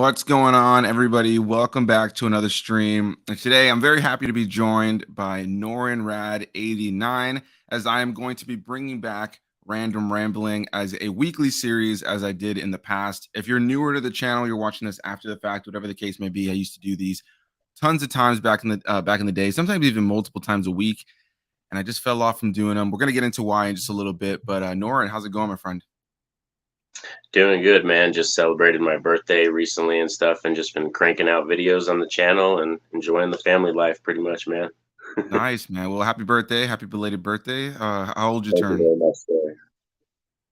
What's going on, everybody? Welcome back to another stream. And today I'm very happy to be joined by Norin Radd89, as I am going to be bringing back Random Rambling as a weekly series as I did in the past. If you're newer to the channel, you're watching this after the fact, whatever the case may be, I used to do these tons of times back in the day, sometimes even multiple times a week, and I just fell off from doing them. We're going to get into why in just a little bit, but Norin, how's it going, my friend? Doing good, man. Just celebrated my birthday recently and stuff, and just been cranking out videos on the channel and enjoying the family life pretty much, man. Nice, man. Well, happy birthday. Happy belated birthday. How old you Thank you turn? very much, sir.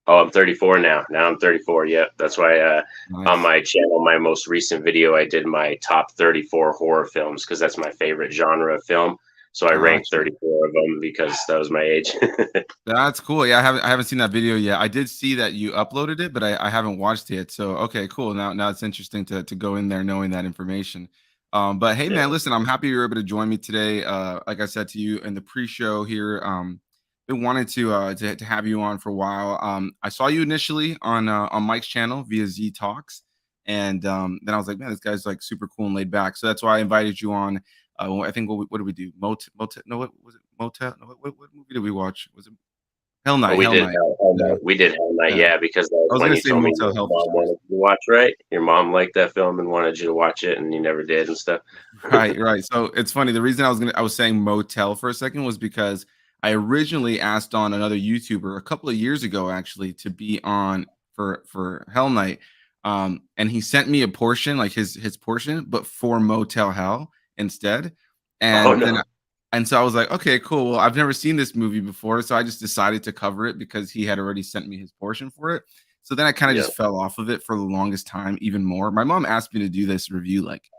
Oh, I'm 34 now. Now I'm 34. Yep. That's why on Nice. my channel, my most recent video, I did my top 34 horror films because that's my favorite genre of film. So I ranked Gotcha. 34 of them because that was my age. That's cool. Yeah, I haven't seen that video yet. I did see that you uploaded it, but I haven't watched it. So okay, cool. Now it's interesting to go in there knowing that information. But hey, Yeah. man, listen, I'm happy you're able to join me today. Like I said to you in the pre-show here, been wanting to have you on for a while. I saw you initially on Mike's channel via Z Talks, and then I was like, man, this guy's like super cool and laid back. So that's why I invited you on. I think what did we do? Motel? No, what was it? Motel? No, what movie did we watch? Was it Hell Oh, Night? we Hell did Night. Hell Yeah, Night. We did Hell Night, yeah. yeah, because that was I was when gonna you say told me Motel your Hell for mom some reason. wanted you to watch, right? Your mom liked that film and wanted you to watch it, and you never did and stuff. Right, right. So it's funny. The reason I was saying motel for a second was because I originally asked on another YouTuber a couple of years ago, actually, to be on for Hell Night. And he sent me a portion, like his portion, but for Motel Hell instead. Oh And then no. and so I was like, okay, cool. Well, I've never seen this movie before, so I just decided to cover it because he had already sent me his portion for it. So then I kind of Yeah. just fell off of it for the longest time, even more. My mom asked me to do this review like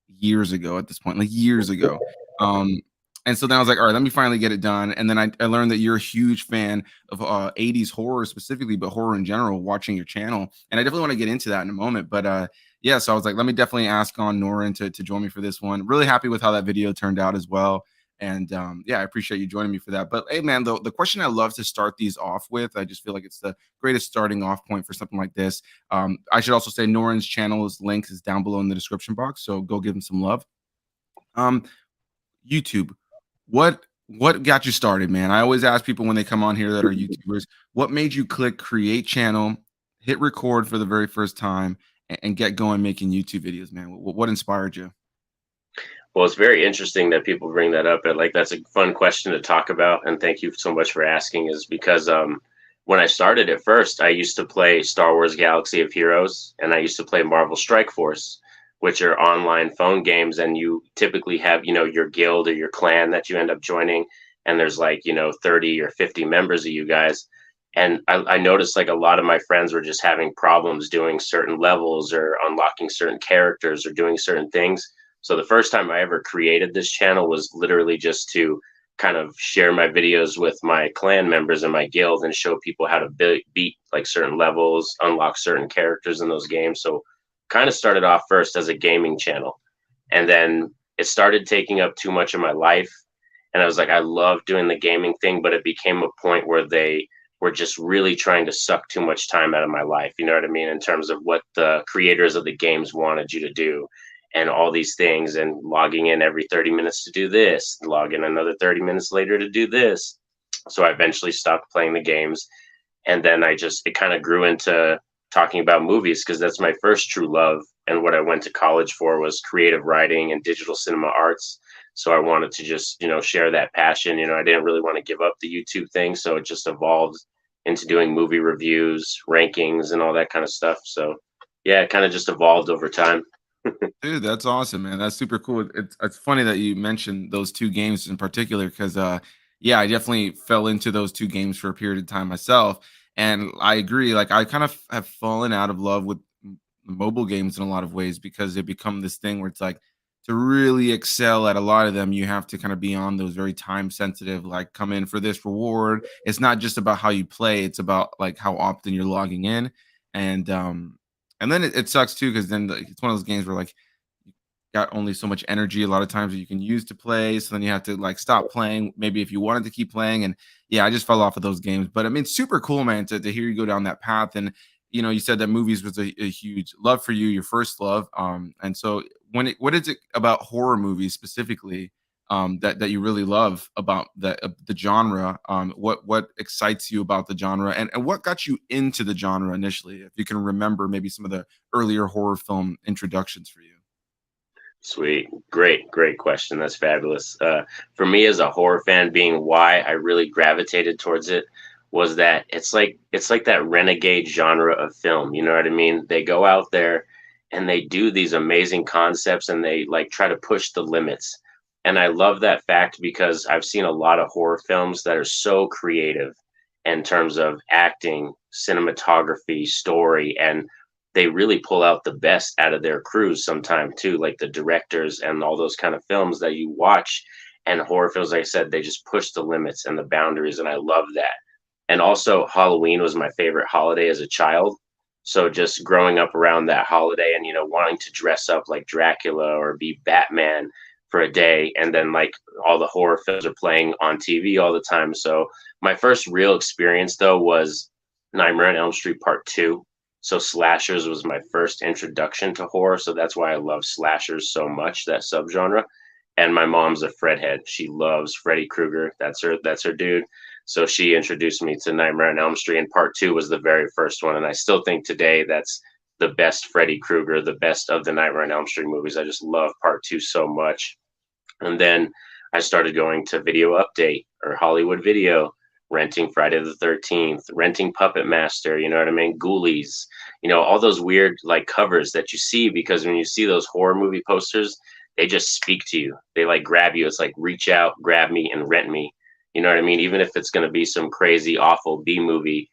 years ago at this point, like years ago. Um, and so then I was like, all right, let me finally get it done. And then I learned that you're a huge fan of 80s horror specifically, but horror in general, watching your channel. And I definitely want to get into that in a moment. But yeah, so I was like, let me definitely ask on Norin to join me for this one. Really happy with how that video turned out as well. And yeah, I appreciate you joining me for that. But hey, man, the question I love to start these off with, I just feel like it's the greatest starting off point for something like this. I should also say Norin's channel's link is down below in the description box, so go give him some love. Um, YouTube, what got you started, man? I always ask people when they come on here that are YouTubers, what made you click create channel, hit record for the very first time, and get going making YouTube videos, man? What inspired you? Well, it's very interesting that people bring that up. And like, that's a fun question to talk about. And thank you so much for asking. Is because when I started at first, I used to play Star Wars Galaxy of Heroes, and I used to play Marvel Strike Force, which are online phone games. And you typically have, your guild or your clan that you end up joining. And there's like, 30 or 50 members of you guys. And I noticed like a lot of my friends were just having problems doing certain levels or unlocking certain characters or doing certain things. So the first time I ever created this channel was literally just to kind of share my videos with my clan members and my guild and show people how to beat like certain levels, unlock certain characters in those games. So kind of started off first as a gaming channel. And then it started taking up too much of my life. And I was like, I love doing the gaming thing, but it became a point where they were just really trying to suck too much time out of my life. You know what I mean? In terms of what the creators of the games wanted you to do and all these things and logging in every 30 minutes to do this, log in another 30 minutes later to do this. So I eventually stopped playing the games. And then it kind of grew into talking about movies because that's my first true love. And what I went to college for was creative writing and digital cinema arts. So I wanted to just, share that passion. I didn't really want to give up the YouTube thing. So it just evolved into doing movie reviews, rankings, and all that kind of stuff. So yeah, it kind of just evolved over time. Dude, that's awesome, man. That's super cool. It's funny that you mentioned those two games in particular because yeah, I definitely fell into those two games for a period of time myself. And I agree, like I kind of have fallen out of love with mobile games in a lot of ways because they become this thing where it's like to really excel at a lot of them, you have to kind of be on those very time sensitive, like come in for this reward. It's not just about how you play, it's about like how often you're logging in. And and then it sucks too, because then it's one of those games where like you got only so much energy a lot of times that you can use to play. So then you have to like stop playing, maybe if you wanted to keep playing. And yeah, I just fell off of those games. But I mean, super cool, man, to hear you go down that path. And you know, you said that movies was a huge love for you, your first love. And so what is it about horror movies specifically that you really love about the genre? What excites you about the genre, and what got you into the genre initially? If you can remember, maybe some of the earlier horror film introductions for you. Sweet. Great question. That's fabulous. For me as a horror fan, being why I really gravitated towards it was that it's like that renegade genre of film. You know what I mean? They go out there and they do these amazing concepts and they like try to push the limits. And I love that fact because I've seen a lot of horror films that are so creative in terms of acting, cinematography, story, and they really pull out the best out of their crews sometime too, like the directors and all those kind of films that you watch. And horror films, like I said, they just push the limits and the boundaries, and I love that. And also, Halloween was my favorite holiday as a child. So just growing up around that holiday and wanting to dress up like Dracula or be Batman for a day, and then like all the horror films are playing on TV all the time. So my first real experience though was Nightmare on Elm Street Part 2. So slashers was my first introduction to horror. So that's why I love slashers so much, that subgenre. And my mom's a Fredhead. She loves Freddy Krueger. That's her dude. So she introduced me to Nightmare on Elm Street, and Part 2 was the very first one. And I still think today that's the best Freddy Krueger, the best of the Nightmare on Elm Street movies. I just love Part 2 so much. And then I started going to Video Update or Hollywood Video, renting Friday the 13th, renting Puppet Master, you know what I mean? Ghoulies, all those weird like covers that you see, because when you see those horror movie posters, they just speak to you. They like grab you. It's like reach out, grab me, and rent me. You know what I mean? Even if it's going to be some crazy, awful B movie,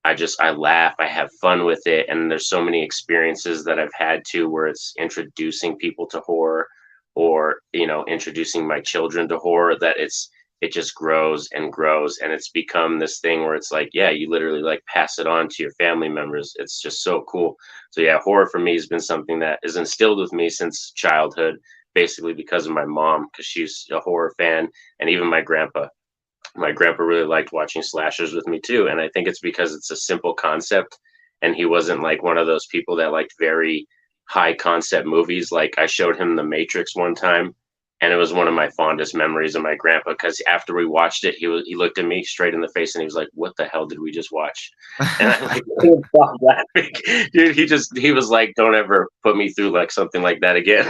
I laugh, I have fun with it. And there's so many experiences that I've had too, where it's introducing people to horror or, introducing my children to horror, that it just grows and grows. And it's become this thing where it's like, yeah, you literally like pass it on to your family members. It's just so cool. So yeah, horror for me has been something that is instilled with me since childhood, basically because of my mom, because she's a horror fan. And even my grandpa really liked watching slashers with me too. And I think it's because it's a simple concept, and he wasn't like one of those people that liked very high concept movies. Like I showed him The Matrix one time, and it was one of my fondest memories of my grandpa, because after we watched it, he looked at me straight in the face and he was like, "What the hell did we just watch?" And I'm like, couldn't stop laughing. Dude, he was like, "Don't ever put me through like something like that again."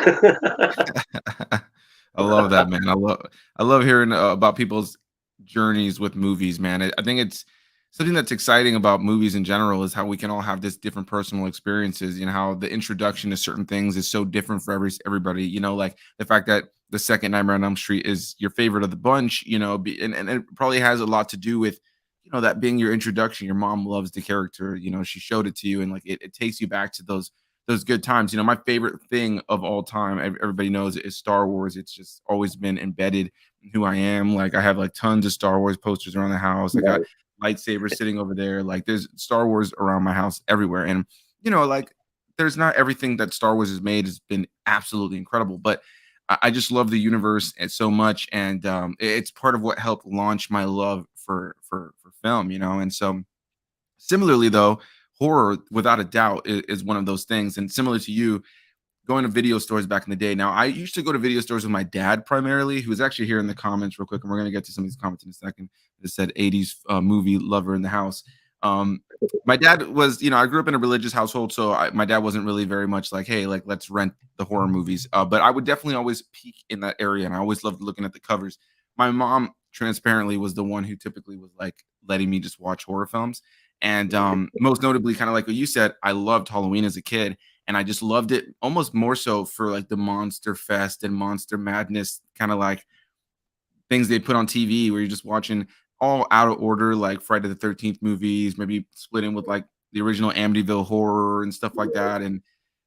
I love that, man. I love hearing about people's journeys with movies, man. I think it's something that's exciting about movies in general is how we can all have this different personal experiences. How the introduction to certain things is so different for everybody. Like the fact that the second Nightmare on Elm Street is your favorite of the bunch. And it probably has a lot to do with that being your introduction. Your mom loves the character. She showed it to you, and like it takes you back to those good times. My favorite thing of all time, everybody knows, is Star Wars. It's just always been embedded in who I am. Like I have like tons of Star Wars posters around the house. I got lightsabers sitting over there. Like there's Star Wars around my house everywhere. And like there's not everything that Star Wars has made has been absolutely incredible, but I just love the universe and so much. And it's part of what helped launch my love for film. And so similarly though, horror without a doubt is one of those things. And similar to you, going to video stores back in the day. Now, I used to go to video stores with my dad primarily, who's actually here in the comments real quick, and we're going to get to some of these comments in a second. It said 80s movie lover in the house. My dad was, I grew up in a religious household, so my dad wasn't really very much like, hey, like let's rent the horror movies. But I would definitely always peek in that area, and I always loved looking at the covers. My mom, transparently, was the one who typically was like letting me just watch horror films. And most notably, kind of like what you said, I loved Halloween as a kid. And I just loved it almost more so for like the Monster Fest and Monster Madness kind of like things they put on TV, where you're just watching all out of order, like Friday the 13th movies, maybe split in with like the original Amityville Horror and stuff like that. And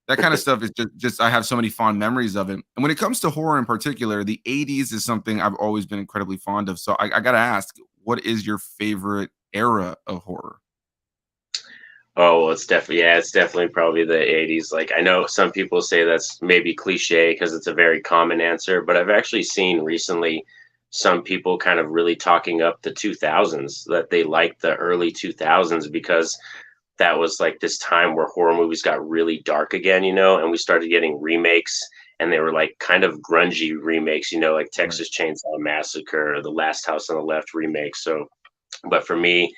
that kind of stuff is just I have so many fond memories of it. And when it comes to horror in particular, the 80s is something I've always been incredibly fond of. So I got to ask, what is your favorite era of horror? Oh, well, it's definitely probably the 80s. Like I know some people say that's maybe cliche because it's a very common answer, but I've actually seen recently some people kind of really talking up the 2000s, that they like the early 2000s because that was like this time where horror movies got really dark again, you know, and we started getting remakes, and they were like kind of grungy remakes, you know, like Right. Texas Chainsaw Massacre or the Last House on the Left remake. So, but for me,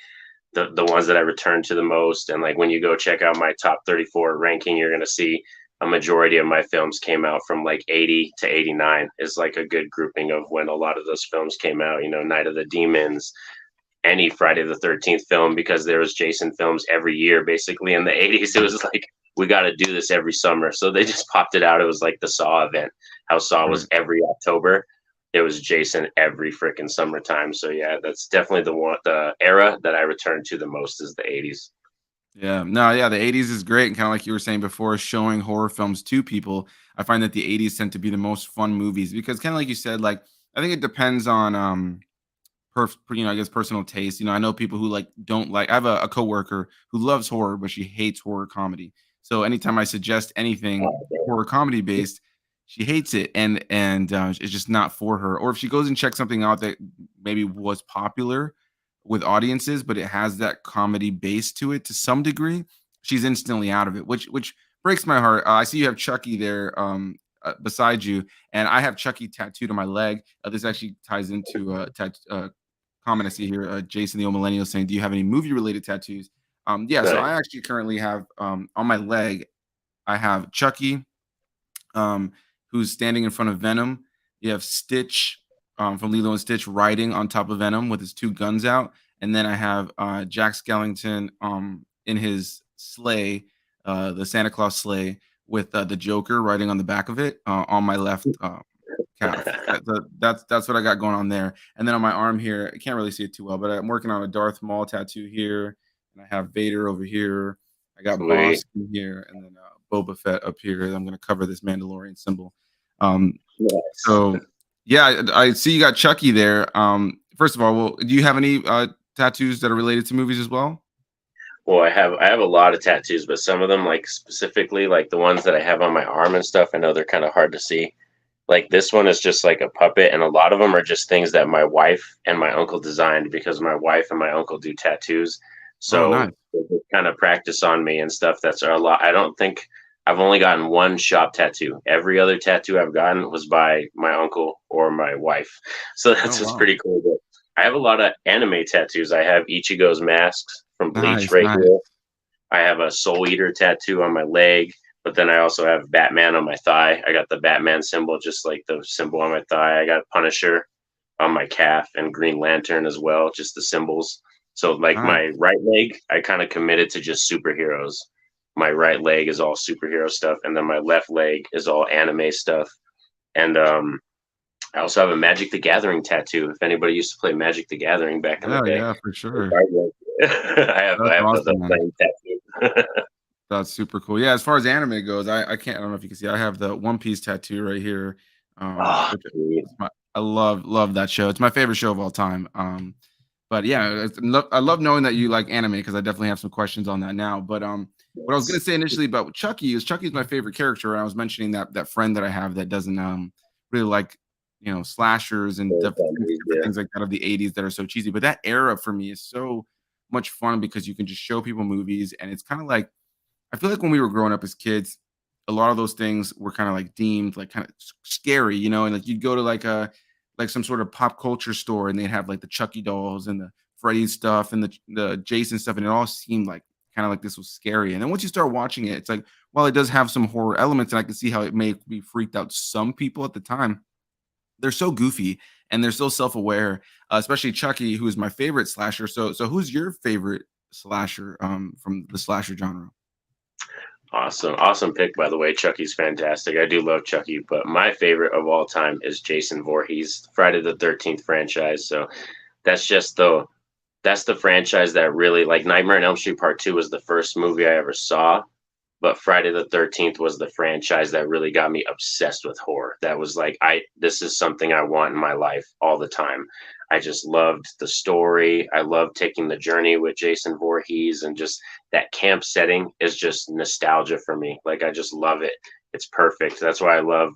the ones that I return to the most, and like when you go check out my top 34 ranking, you're gonna see a majority of my films came out from like 80 to 89 is like a good grouping of when a lot of those films came out. You know, Night of the Demons, any Friday the 13th film, because there was Jason films every year basically in the 80s. It was like we got to do this every summer, so they just popped it out. It was like the Saw event, how Saw Right. was every October. It was Jason every freaking summertime. So yeah, that's definitely the era that I return to the most is the 80s. Yeah. No, yeah, the 80s is great, and kinda like you were saying before, showing horror films to people. I find that the 80s tend to be the most fun movies because kinda like you said, like, I think it depends on, I guess personal taste. I know people who like don't like. I have a coworker who loves horror, but she hates horror comedy. So anytime I suggest anything horror comedy based, she hates it, and it's just not for her. Or if she goes and checks something out that maybe was popular with audiences, but it has that comedy base to it to some degree, she's instantly out of it, which breaks my heart. I see you have Chucky there beside you, and I have Chucky tattooed on my leg. This actually ties into comment I see here, Jason the old millennial saying, "Do you have any movie related tattoos?" Yeah, so Right. I actually currently have on my leg, I have Chucky, um, who's standing in front of Venom. You have Stitch from Lilo and Stitch riding on top of Venom with his two guns out, and then I have Jack Skellington in his sleigh, the Santa Claus sleigh, with the Joker riding on the back of it on my left calf. That's what I got going on there. And then on my arm here, I can't really see it too well, but I'm working on a Darth Maul tattoo here, and I have Vader over here. I got Sweet. Boss in here, and then Boba Fett up here. I'm going to cover this Mandalorian symbol. Yes. So yeah, I see you got Chucky there. First of all, well, do you have any tattoos that are related to movies as well? Well, I have a lot of tattoos, but some of them, like specifically, like the ones that I have on my arm and stuff, I know they're kind of hard to see. Like this one is just like a puppet, and a lot of them are just things that my wife and my uncle designed because my wife and my uncle do tattoos. Oh, So nice. they just kind of practice on me and stuff. That's a lot. I don't think I've only gotten one shop tattoo. Every other tattoo I've gotten was by my uncle or my wife. So Oh, that's what's wow. pretty cool. But I have a lot of anime tattoos. I have Ichigo's masks from Bleach Nice, right nice. here. I have a Soul Eater tattoo on my leg, but then I also have Batman on my thigh. I got the Batman symbol, just like the symbol on my thigh. I got Punisher on my calf and Green Lantern as well, just the symbols. So, like Nice. my right leg, I kind of committed to just superheroes. My right leg is all superhero stuff, and then my left leg is all anime stuff. And I also have a Magic the Gathering tattoo. If anybody used to play Magic the Gathering back in the Yeah, day, yeah, for sure. I That's have the awesome, man. playing tattoo. That's super cool. Yeah, as far as anime goes, I don't know if you can see, I have the One Piece tattoo right here. Oh, Which dude. is I love that show. It's my favorite show of all time. But yeah, I love knowing that you like anime because I definitely have some questions on that now. But what I was gonna say initially about Chucky is Chucky's my favorite character, and I was mentioning that friend that I have that doesn't really like slashers and different Yeah. things like that of the 80s that are so cheesy. But that era for me is so much fun because you can just show people movies, and it's kind of like I feel like when we were growing up as kids, a lot of those things were kind of like deemed like kind of scary, and like you'd go to like a like some sort of pop culture store and they'd have like the Chucky dolls and the Freddy stuff and the Jason stuff, and it all seemed like kind of like this was scary. And then once you start watching it, it's like, well, it does have some horror elements, and I can see how it may be freaked out some people at the time. They're so goofy and they're so self-aware, especially Chucky, who is my favorite slasher. So who's your favorite slasher from the slasher genre? Awesome. Awesome pick, by the way. Chucky's fantastic. I do love Chucky, but my favorite of all time is Jason Voorhees, Friday the 13th franchise. So that's just that's the franchise that really, like, Nightmare on Elm Street Part 2 was the first movie I ever saw, but Friday the 13th was the franchise that really got me obsessed with horror. That was like, this is something I want in my life all the time. I just loved the story. I loved taking the journey with Jason Voorhees, and just that camp setting is just nostalgia for me. Like, I just love it. It's perfect. That's why I love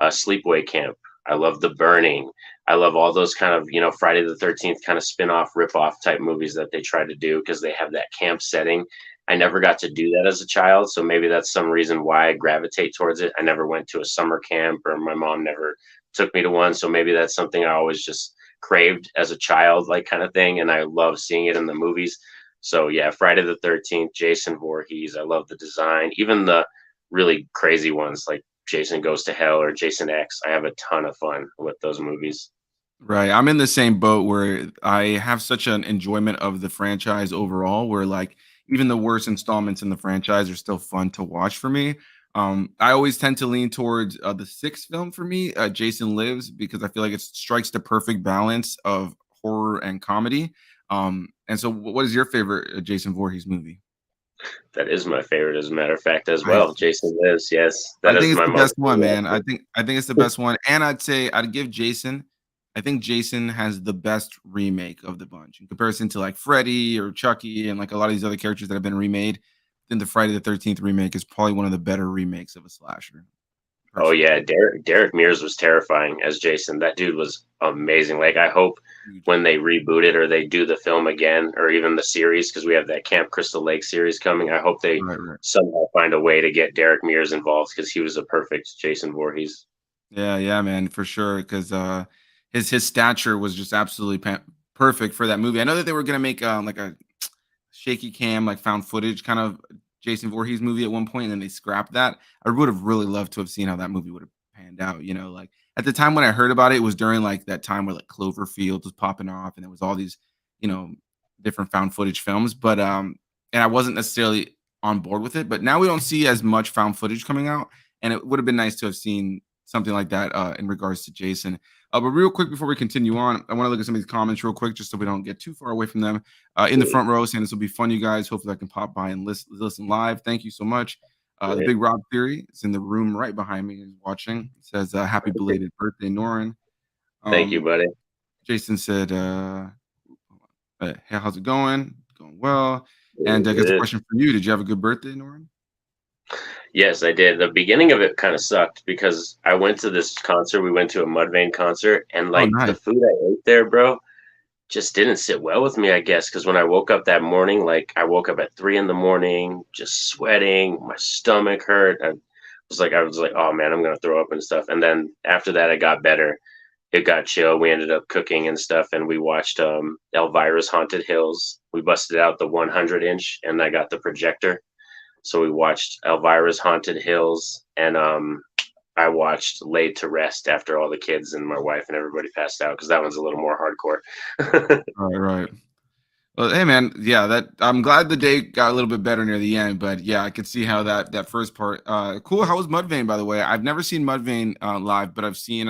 Sleepaway Camp. I love The Burning. I love all those kind of, Friday the 13th kind of spin off, rip off type movies that they try to do because they have that camp setting. I never got to do that as a child, so maybe that's some reason why I gravitate towards it. I never went to a summer camp, or my mom never took me to one, so maybe that's something I always just craved as a child, like, kind of thing, and I love seeing it in the movies. So yeah, Friday the 13th, Jason Voorhees. I love the design, even the really crazy ones like Jason Goes to Hell or Jason X. I have a ton of fun with those movies. Right. I'm in the same boat where I have such an enjoyment of the franchise overall, where like even the worst installments in the franchise are still fun to watch for me. I always tend to lean towards the sixth film for me, Jason Lives, because I feel like it strikes the perfect balance of horror and comedy. And so, what is your favorite Jason Voorhees movie? That is my favorite, as a matter of fact, as well. Nice. Jason Lives. Yes, I that think is it's my the mother's best one, favorite, man. I think it's the actually. best one, and I'd say I'd give Jason. I think Jason has the best remake of the bunch in comparison to like Freddy or Chucky and like a lot of these other characters that have been remade. Then the Friday the 13th remake is probably one of the better remakes of a slasher, Oh personally. yeah, Derek Mears was terrifying as Jason. That dude was amazing. Like, I hope Huge. when they reboot it or they do the film again or even the series, because we have that Camp Crystal Lake series coming. I hope they Right, right. somehow find a way to get Derek Mears involved, because he was a perfect Jason Voorhees. Yeah, yeah, man, for sure. Because his stature was just absolutely perfect for that movie. I know that they were gonna make like a shaky cam, like found footage kind of Jason Voorhees movie at one point, and then they scrapped that. I would have really loved to have seen how that movie would have panned out. You know, like at the time when I heard about it, it was during like that time where like Cloverfield was popping off, and there was all these, you know, different found footage films. But and I wasn't necessarily on board with it. But now we don't see as much found footage coming out, and it would have been nice to have seen something like that in regards to Jason. But real quick before we continue on, I want to look at some of these comments real quick, just so we don't get too far away from them. In the front row, saying this will be fun, you guys. Hopefully, I can pop by and listen live. Thank you so much. The Great. Big Rob Theory is in the room right behind me. Is watching. It says, "Happy belated birthday, Norin." Thank you, Um, buddy. Jason said, "Hey, how's it going? Going well." And Good, I guess a good. question for you: did you have a good birthday, Norin? Yes, I did. The beginning of it kind of sucked because I went to this concert. We went to a Mudvayne concert, and Oh, like the nice. food I ate there, bro, just didn't sit well with me, I guess, because when I woke up that morning, like, I woke up at 3 in the morning, just sweating, my stomach hurt. I was like, oh man, I'm gonna throw up and stuff. And then after that, I got better. It got chill. We ended up cooking and stuff, and we watched Elvira's Haunted Hills. We busted out the 100-inch, and I got the projector. So we watched Elvira's Haunted Hills, and I watched Laid to Rest after all the kids and my wife and everybody passed out, because that one's a little more hardcore. Right, right. Well, hey man, yeah, that I'm glad the day got a little bit better near the end, but yeah, I could see how that first part. Cool. How was Mudvayne, by the way? I've never seen Mudvayne live, but I've seen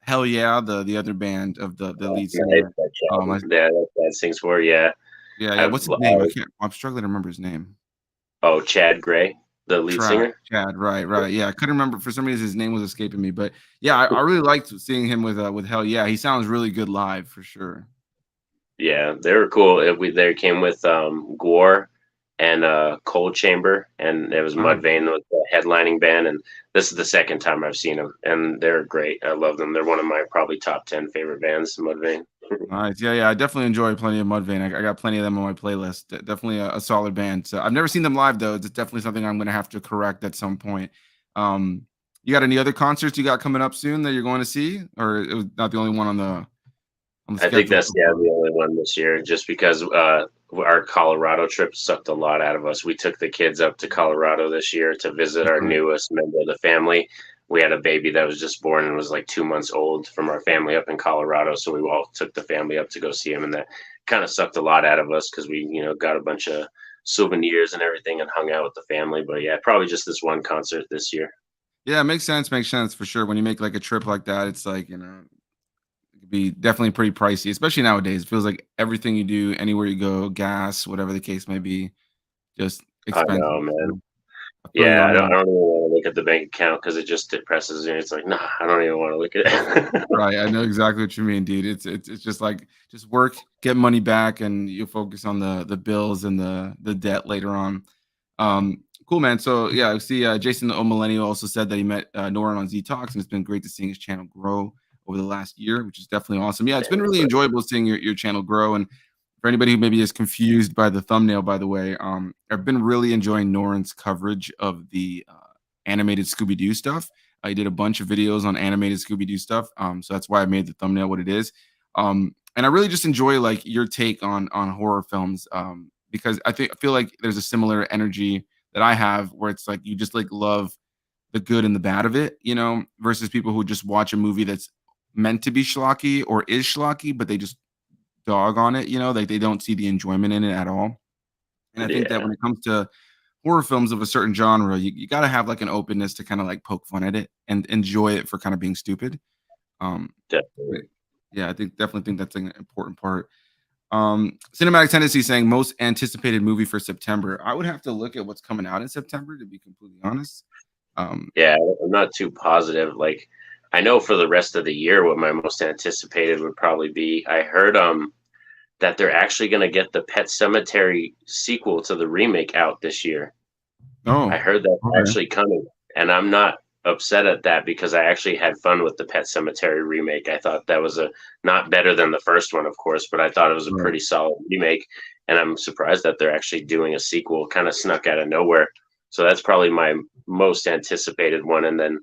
Hell Yeah, the other band of the lead Nice, singer. that I, Chad, yeah, that sings for, yeah. yeah, yeah. I've What's his name? I can't. I'm struggling to remember his name. Oh, Chad Gray, the lead singer. Chad. Right, right. Yeah, I couldn't remember for some reason his name was escaping me, but yeah, I really liked seeing him with Hell Yeah. He sounds really good live for sure. Yeah, they were cool. They came with Gore and Cold Chamber, and it was Nice. Mudvayne was the headlining band. And this is the second time I've seen them, and they're great. I love them. They're one of my probably top 10 favorite bands, Mudvayne. Nice. Yeah, yeah. I definitely enjoy plenty of Mudvayne. I got plenty of them on my playlist. Definitely a solid band. So I've never seen them live though. It's definitely something I'm gonna have to correct at some point. You got any other concerts you got coming up soon that you're going to see, or it was not the only one on the I think schedule that's, so yeah, far? the only one this year, just because our Colorado trip sucked a lot out of us. We took the kids up to Colorado this year to visit That's our right. newest member of the family. We had a baby that was just born and was like 2 months old from our family up in Colorado, so we all took the family up to go see him, and that kind of sucked a lot out of us because we, got a bunch of souvenirs and everything and hung out with the family. But yeah, probably just this one concert this year. Yeah, it makes sense. Makes sense for sure. When you make like a trip like that, it's like it could be definitely pretty pricey, especially nowadays. It feels like everything you do, anywhere you go, gas, whatever the case may be, just I expensive. know, man. So I feel you Yeah, on I that. don't even want to look at the bank account because it just depresses me. It's like, nah, I don't even want to look at it. Right, I know exactly what you mean, dude. It's just like just work, get money back, and you focus on the bills and the debt later on. Cool, man. So yeah, I see Jason the O Millennial also said that he met Norin on Z Talks, and it's been great to seeing his channel grow over the last year, which is definitely awesome. Yeah, it's been really enjoyable seeing your channel grow, and For anybody who maybe is confused by the thumbnail, by the way, I've been really enjoying Norin's coverage of the animated Scooby Doo stuff. I did a bunch of videos on animated Scooby Doo stuff, so that's why I made the thumbnail what it is. And I really just enjoy like your take on horror films, because I feel like there's a similar energy that I have, where it's like you just like love the good and the bad of it, you know, versus people who just watch a movie that's meant to be schlocky or is schlocky, but they just dog on it, you know, like they don't see the enjoyment in it at all. And I think that Yeah, when it comes to horror films of a certain genre, you got to have like an openness to kind of like poke fun at it and enjoy it for kind of being stupid. Um, but definitely. yeah, I think definitely think that's an important part. Cinematic Tendency saying most anticipated movie for September. I would have to look at what's coming out in September to be completely honest. Um, Yeah, I'm not too positive. Like, I know for the rest of the year, what my most anticipated would probably be. I heard that they're actually going to get the Pet Cemetery sequel to the remake out this year. oh, I heard that's okay, actually coming, and I'm not upset at that because I actually had fun with the Pet Cemetery remake. I thought that was a not better than the first one, of course, but I thought it was a right, pretty solid remake, and I'm surprised that they're actually doing a sequel. Kind of snuck out of nowhere. So that's probably my most anticipated one, and then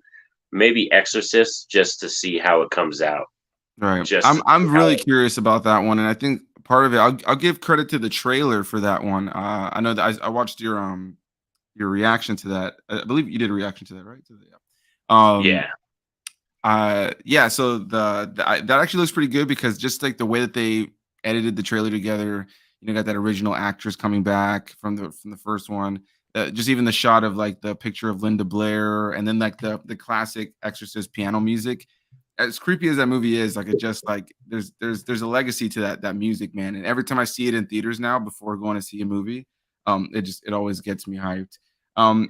maybe Exorcist just to see how it comes out. right. Just I'm to see I'm how really it, curious about that one, and I think part of it, I'll give credit to the trailer for that one. I know that I watched your reaction to that. I believe you did a reaction to that, right? To the, yeah. yeah. Yeah, so that actually looks pretty good because just like the way that they edited the trailer together, you know, got that original actress coming back from the first one. Just even the shot of like the picture of Linda Blair and then like the classic Exorcist piano music. As creepy as that movie is, like it just like there's a legacy to that music, man. And every time I see it in theaters now before going to see a movie, it always gets me hyped.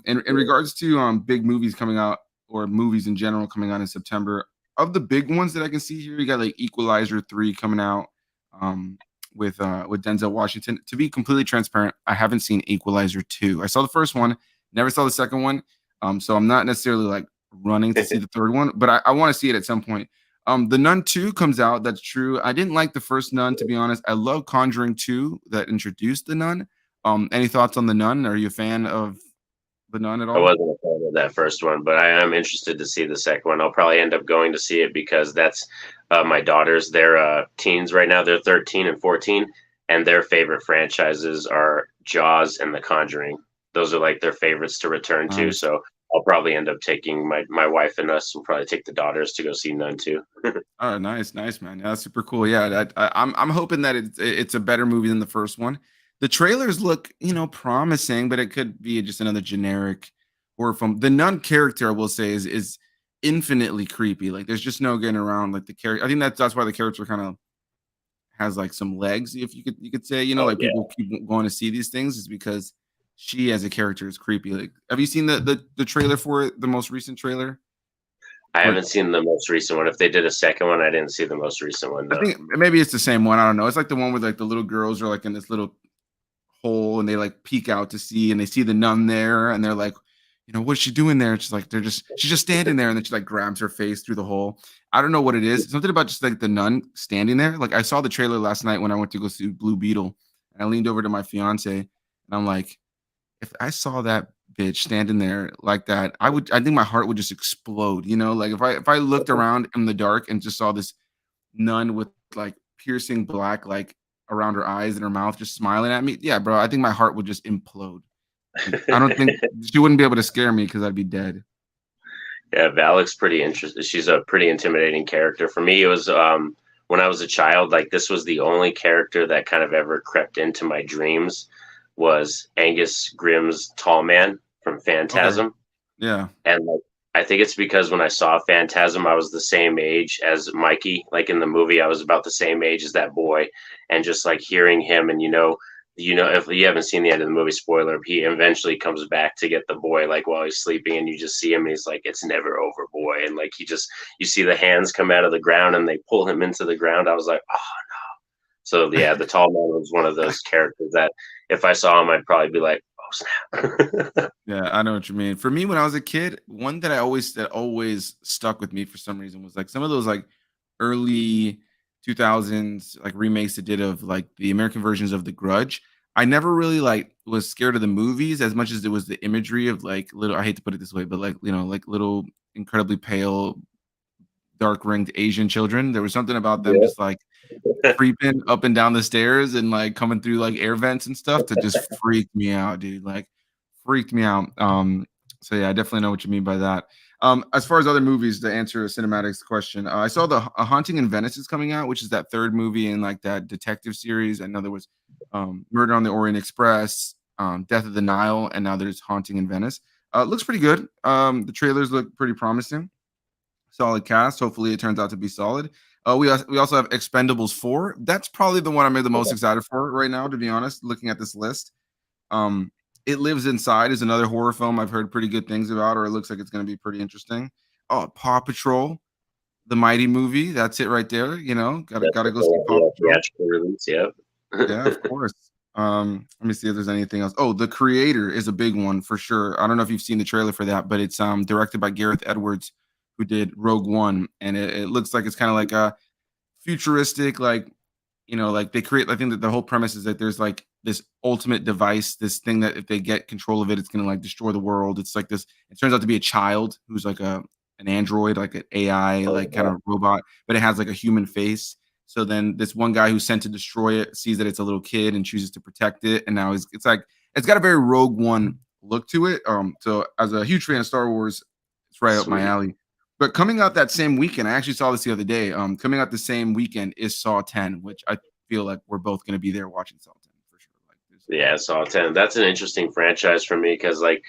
In regards to big movies coming out or movies in general coming out in September. Of the big ones that I can see here, you got like Equalizer 3 coming out um with Denzel Washington. To be completely transparent, I haven't seen Equalizer 2. I saw the first one, never saw the second one. So I'm not necessarily like running to see the third one, but I want to see it at some point. The Nun 2 comes out, that's true. I didn't like the first Nun, to be honest. I love Conjuring 2 that introduced the Nun. Any thoughts on the Nun? Are you a fan of the Nun at I all? wasn't a fan of that first one, but I am interested to see the second one. I'll probably end up going to see it because that's my daughters. They're teens right now. They're 13 and 14, and their favorite franchises are Jaws and The Conjuring. Those are like their favorites to return to. Nice. So I'll probably end up taking my wife and us. We'll probably take the daughters to go see Nun too. Oh, nice, nice, man. Yeah, that's super cool. Yeah, I'm hoping that it's a better movie than the first one. The trailers look, you know, promising, but it could be just another generic horror film. The nun character, I will say, is infinitely creepy. Like, there's just no getting around. Like the character, I think that's why the character kind of has like some legs, if you could say. You know, Oh like yeah. people keep going to see these things is because she as a character is creepy. Like, have you seen the trailer for it? The most recent trailer? I Or haven't seen the most recent one. If they did a second one, I didn't see the most recent one. I No. think maybe it's the same one. I don't know. It's like the one where like the little girls are like in this little hole and they like peek out to see and they see the nun there and they're like, you know, what's she doing there? She's like, she's just standing there and then she like grabs her face through the hole. I don't know what it is. Something about just like the nun standing there. Like I saw the trailer last night when I went to go see Blue Beetle and I leaned over to my fiance and I'm like, if I saw that bitch standing there like that, I think my heart would just explode, you know? Like if I looked around in the dark and just saw this nun with like piercing black like around her eyes and her mouth just smiling at me. Yeah, bro, I think my heart would just implode. Like, I don't think she wouldn't be able to scare me because I'd be dead. Yeah, Valak's pretty interesting. She's a pretty intimidating character. For me, it was when I was a child, like this was the only character that kind of ever crept into my dreams was Angus Grimm's Tall Man from Okay. Phantasm. Yeah. And like, I think it's because when I saw Phantasm, I was the same age as Mikey. Like in the movie, I was about the same age as that boy, and just like hearing him, and if you haven't seen the end of the movie, spoiler, he eventually comes back to get the boy, like while he's sleeping, and you just see him, and he's like, "It's never over, boy," and like you see the hands come out of the ground, and they pull him into the ground. I was like, oh. So yeah, the tall man was one of those characters that if I saw him, I'd probably be like, oh snap. Yeah, I know what you mean. For me, when I was a kid, one that always stuck with me for some reason was like some of those like early 2000s like remakes they did of like the American versions of The Grudge. I never really like was scared of the movies as much as it was the imagery of like little. I hate to put it this way, but like like little incredibly pale, dark ringed Asian children. There was something about them Yeah. just like creeping up and down the stairs and like coming through like air vents and stuff to just freak me out, dude. Like freaked me out. So yeah, I definitely know what you mean by that. As far as other movies, to answer a cinematics question, I saw the A Haunting in Venice is coming out, which is that third movie in like that detective series. I know there was Murder on the Orient Express, Death of the Nile, and now there's Haunting in Venice. It looks pretty good. The trailers look pretty promising. Solid cast. Hopefully, it turns out to be solid. We also have Expendables 4. That's probably the one I'm the most excited for right now, to be honest. Looking at this list, um, It Lives Inside is another horror film I've heard pretty good things about, or it looks like it's going to be pretty interesting. Oh, Paw Patrol, the Mighty movie. That's it right there. You know, That's gotta the go see whole, Paw Patrol. theatrical release. Yeah. Yeah, of course. Let me see if there's anything else. Oh, The Creator is a big one for sure. I don't know if you've seen the trailer for that, but it's directed by Gareth Edwards, who did Rogue One, and it looks like it's kind of like a futuristic, like like they create. I think that the whole premise is that there's like this ultimate device, this thing that if they get control of it, it's gonna like destroy the world. It's like this. It turns out to be a child who's like an android, like an AI, Oh, like kind wow. of robot, but it has like a human face. So then this one guy who's sent to destroy it sees that it's a little kid and chooses to protect it. And now it's like it's got a very Rogue One look to it. So as a huge fan of Star Wars, it's right up my Sweet. alley. But coming out that same weekend, I actually saw this the other day. Coming out the same weekend is Saw 10, which I feel like we're both going to be there watching Saw 10 for sure. Like, Yeah, Saw 10. That's an interesting franchise for me because like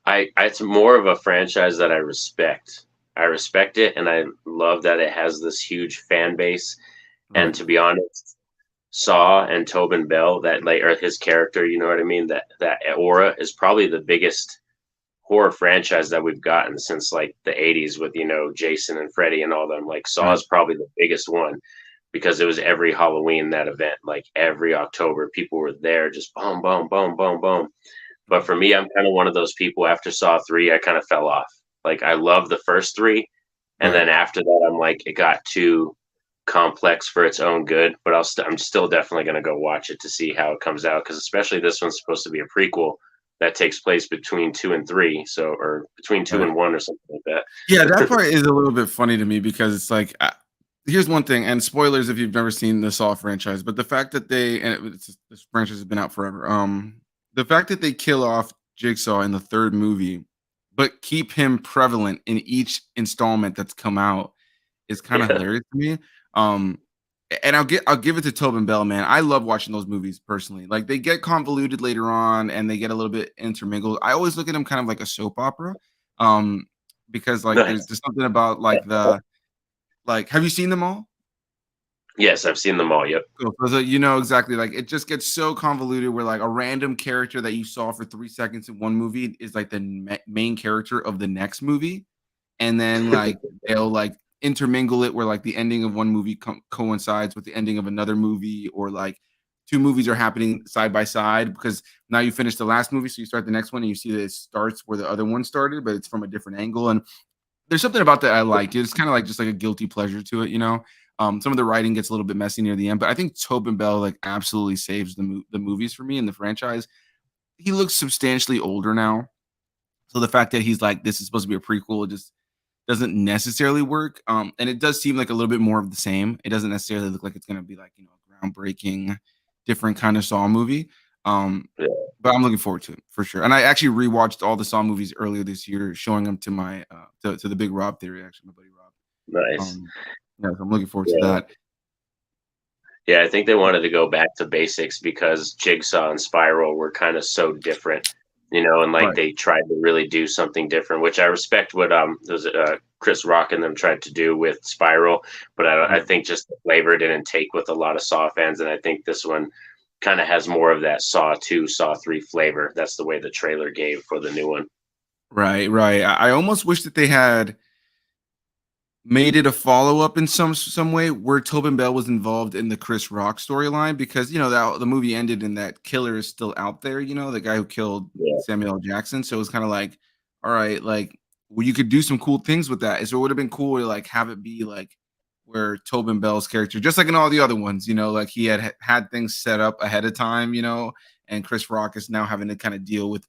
it's more of a franchise that I respect. I respect it and I love that it has this huge fan base. And right, to be honest, Saw and Tobin Bell, that like or his character, you know what I mean? That aura is probably the biggest horror franchise that we've gotten since like the 80s with, Jason and Freddy and all them. Like Saw right, is probably the biggest one because it was every Halloween that event, like every October, people were there, just boom, boom, boom, boom, boom. But right, for me, I'm kind of one of those people after Saw 3, I kind of fell off. Like I love the first three. And right. then after that, I'm like, it got too complex for its own good. But I'm still definitely going to go watch it to see how it comes out. Because especially this one's supposed to be a prequel that takes place between 2 and 3. So, or between two Right. and one or something like that. Yeah, that part is a little bit funny to me because it's like, here's one thing, and spoilers if you've never seen the Saw franchise, but the fact that this franchise has been out forever. The fact that they kill off Jigsaw in the third movie, but keep him prevalent in each installment that's come out is kind of Yeah. hilarious to me. Um, and I'll give it to Tobin Bell, man. I love watching those movies personally. Like they get convoluted later on and they get a little bit intermingled. I always look at them kind of like a soap opera. Um, because like Nice. there's something about like have you seen them all? Yes, I've seen them all. Yep. Cool. So you know exactly like it just gets so convoluted where like a random character that you saw for 3 seconds in one movie is like the main character of the next movie, and then like they'll like intermingle it where like the ending of one movie coincides with the ending of another movie, or like two movies are happening side by side because now you finish the last movie, so you start the next one and you see that it starts where the other one started, but it's from a different angle. And there's something about that I like. It's kind of like just like a guilty pleasure to it, you know. Some of the writing gets a little bit messy near the end, but I think Tobin Bell like absolutely saves the movies for me in the franchise. He looks substantially older now, so the fact that he's like this is supposed to be a prequel, it just doesn't necessarily work. And it does seem like a little bit more of the same. It doesn't necessarily look like it's going to be like a groundbreaking, different kind of Saw movie. Um, Yeah. but I'm looking forward to it for sure. And I actually rewatched all the Saw movies earlier this year, showing them to my to the big Rob theory, actually, my buddy Rob. Nice. Um, yeah, so I'm looking forward to Yeah. that. Yeah, I think they wanted to go back to basics because Jigsaw and Spiral were kind of so different, and like Right. they tried to really do something different, which I respect what Chris Rock and them tried to do with Spiral, but I Right. think just the flavor didn't take with a lot of Saw fans, and I think this one kind of has more of that Saw 2, Saw 3 flavor. That's the way the trailer gave for the new one. Right. Right. I almost wish that they had made it a follow-up in some way where Tobin Bell was involved in the Chris Rock storyline, because that the movie ended and that killer is still out there, the guy who killed Yeah, Samuel L. Jackson. So it's kind of like, all right, like, well, you could do some cool things with that. So it would have been cool to like have it be like where Tobin Bell's character, just like in all the other ones, like he had things set up ahead of time, and Chris Rock is now having to kind of deal with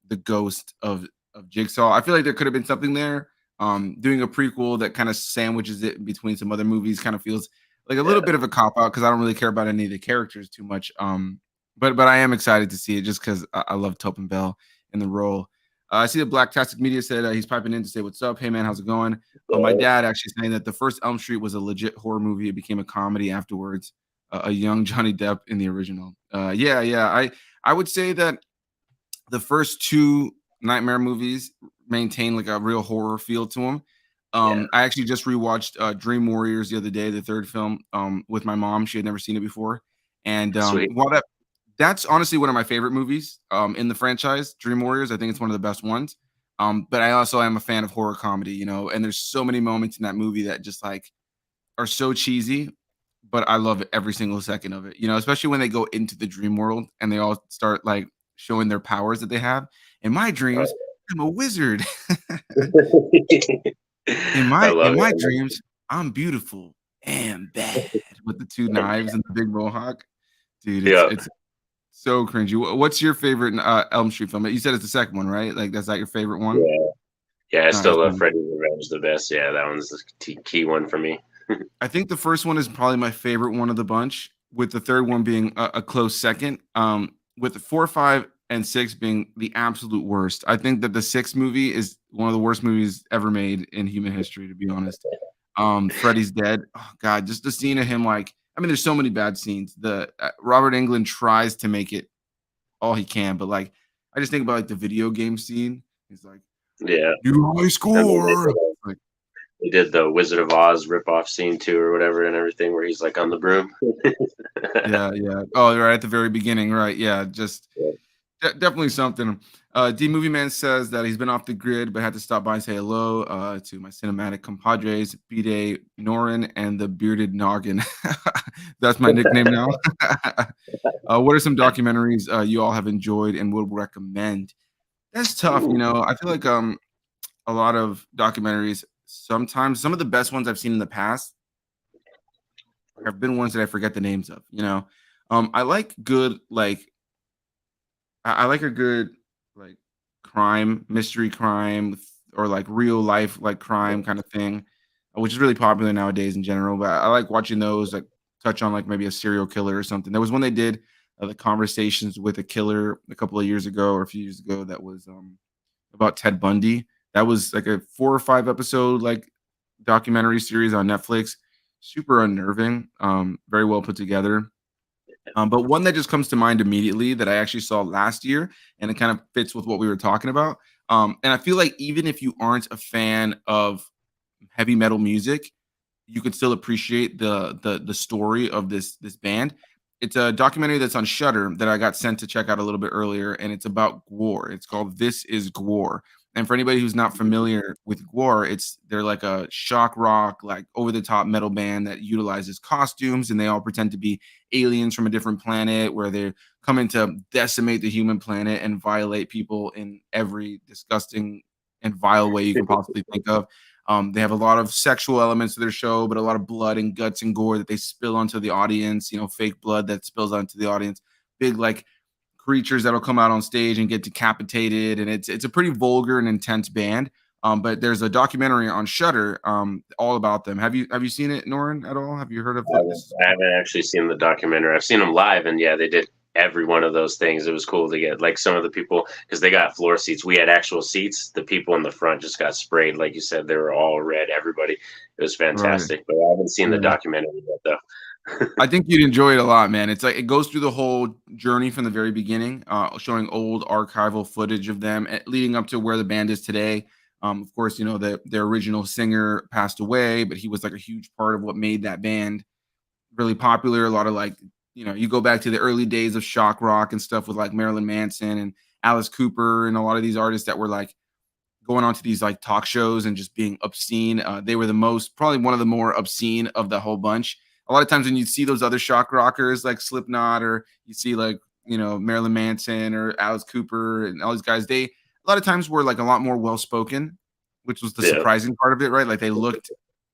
the ghost of Jigsaw. I feel like there could have been something there. Doing a prequel that kind of sandwiches it between some other movies kind of feels like a little bit of a cop out because I don't really care about any of the characters too much. But I am excited to see it just because I love Tobin Bell in the role. I see that Blacktastic Media said he's piping in to say what's up. Hey man, how's it going? My dad actually saying that the first Elm Street was a legit horror movie. It became a comedy afterwards. A young Johnny Depp in the original. Yeah. I would say that the first two Nightmare movies maintain like a real horror feel to them. I actually just rewatched Dream Warriors the other day, the third film, with my mom. She had never seen it before, and while that's honestly one of my favorite movies in the franchise, Dream Warriors. I think it's one of the best ones. But I also am a fan of horror comedy, and there's so many moments in that movie that just like are so cheesy, but I love every single second of it, especially when they go into the dream world and they all start like showing their powers that they have. In my dreams, I'm a wizard. in my dreams, I'm beautiful and bad with the two knives and the big mohawk. Dude, it's so cringy. What's your favorite Elm Street film? You said it's the second one, right? Like that's not your favorite one? Yeah, I still love Freddy's Revenge the best. Yeah, that one's the key one for me. I think the first one is probably my favorite one of the bunch, with the third one being a close second. With the 4, 5, and 6 being the absolute worst. I think that the 6th movie is one of the worst movies ever made in human history, to be honest. Freddy's dead. Oh God, just the scene of him, like, I mean, there's so many bad scenes. The Robert Englund tries to make it all he can, but like, I just think about like the video game scene. He's like, "You high score." They did the Wizard of Oz ripoff scene too, or whatever, and everything, where he's like on the broom. Yeah. Oh, right at the very beginning, right? Yeah, just definitely something. D Movie Man says that he's been off the grid, but had to stop by and say hello to my cinematic compadres, B-Day, Norin, and the Bearded Noggin. That's my nickname now. What are some documentaries you all have enjoyed and would recommend? That's tough. I feel like a lot of documentaries, sometimes some of the best ones I've seen in the past have been ones that I forget the names of. I like good I like a good like mystery crime, or like real life like crime kind of thing, which is really popular nowadays in general. But I like watching those that touch on like maybe a serial killer or something. There was one they did, the Conversations with a Killer, a couple of years ago or a few years ago, that was about Ted Bundy. That was like a 4 or 5 episode like documentary series on Netflix. Super unnerving, very well put together. But one that just comes to mind immediately that I actually saw last year, and it kind of fits with what we were talking about. And I feel like even if you aren't a fan of heavy metal music, you could still appreciate the story of this band. It's a documentary that's on Shudder that I got sent to check out a little bit earlier, and it's about Gwar. It's called This Is Gwar. And for anybody who's not familiar with Gwar, they're like a shock rock, like over the top metal band that utilizes costumes, and they all pretend to be aliens from a different planet where they're coming to decimate the human planet and violate people in every disgusting and vile way you can possibly think of. They have a lot of sexual elements to their show, but a lot of blood and guts and gore that they spill onto the audience, fake blood that spills onto the audience. Big like creatures that'll come out on stage and get decapitated, and it's a pretty vulgar and intense band. But there's a documentary on Shudder all about them. Have you seen it, Norin, at all? Have you heard of this? I haven't actually seen the documentary. I've seen them live, and yeah, they did every one of those things. It was cool to get like some of the people, because they got floor seats. We had actual seats. The people in the front just got sprayed, like you said. They were all red. Everybody. It was fantastic. Right. But I haven't seen the documentary yet, though. I think you'd enjoy it a lot, man. It's like it goes through the whole journey from the very beginning, showing old archival footage of them leading up to where the band is today. Of course, their original singer passed away, but he was like a huge part of what made that band really popular. A lot of like, you go back to the early days of shock rock and stuff with like Marilyn Manson and Alice Cooper and a lot of these artists that were like going on to these like talk shows and just being obscene. They were probably one of the more obscene of the whole bunch. A lot of times when you see those other shock rockers like Slipknot, or you see like, Marilyn Manson or Alice Cooper and all these guys, they a lot of times were like a lot more well-spoken, which was the surprising part of it, right? Like they looked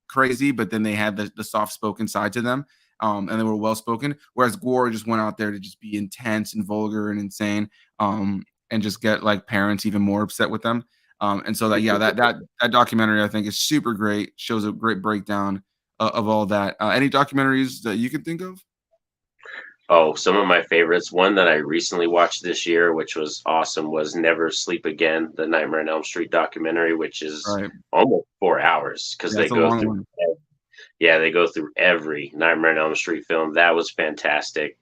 crazy, but then they had the soft spoken side to them. And they were well spoken. Whereas Gore just went out there to just be intense and vulgar and insane, and just get like parents even more upset with them. And so that that documentary I think is super great. Shows a great breakdown of all that. Any documentaries that you can think of? Oh, some of my favorites. One that I recently watched this year, which was awesome, was Never Sleep Again, the Nightmare on Elm Street documentary, which is Right. almost 4 hours because Yeah, they it's a go long through. one. Yeah, they go through every Nightmare on Elm Street film. That was fantastic.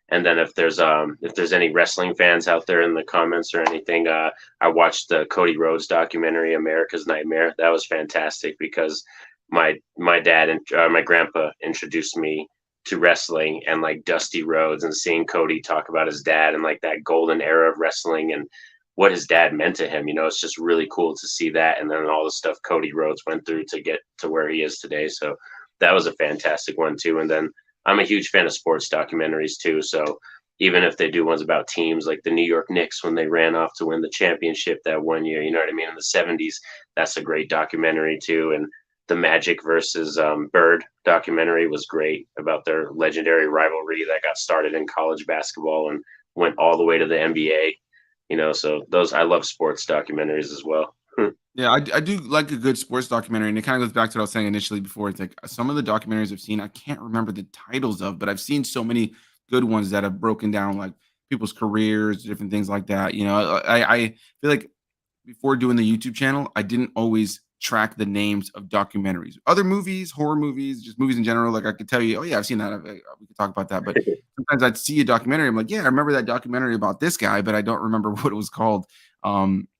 And then if there's any wrestling fans out there in the comments or anything, I watched the Cody Rhodes documentary, America's Nightmare. That was fantastic because my dad and my grandpa introduced me to wrestling and like Dusty Rhodes, and seeing Cody talk about his dad and like that golden era of wrestling and what his dad meant to him. You know, it's just really cool to see that, and then all the stuff Cody Rhodes went through to get to where he is today. So that was a fantastic one too. And then I'm a huge fan of sports documentaries too. So even if they do ones about teams like the New York Knicks when they ran off to win the championship that one year, you know what I mean, in the 70s, that's a great documentary too. And the Magic versus Bird documentary was great about their legendary rivalry that got started in college basketball and went all the way to the NBA. You know, so those, I love sports documentaries as well. Yeah, I do like a good sports documentary, and it kind of goes back to what I was saying initially before. It's like some of the documentaries I've seen, I can't remember the titles of, but I've seen so many good ones that have broken down like people's careers, different things like that. You know, I feel like before doing the YouTube channel, I didn't always track the names of documentaries, other movies, horror movies, just movies in general. Like I could tell you, oh yeah, I've seen that. We could talk about that. But sometimes I'd see a documentary. I'm like, yeah, I remember that documentary about this guy, but I don't remember what it was called.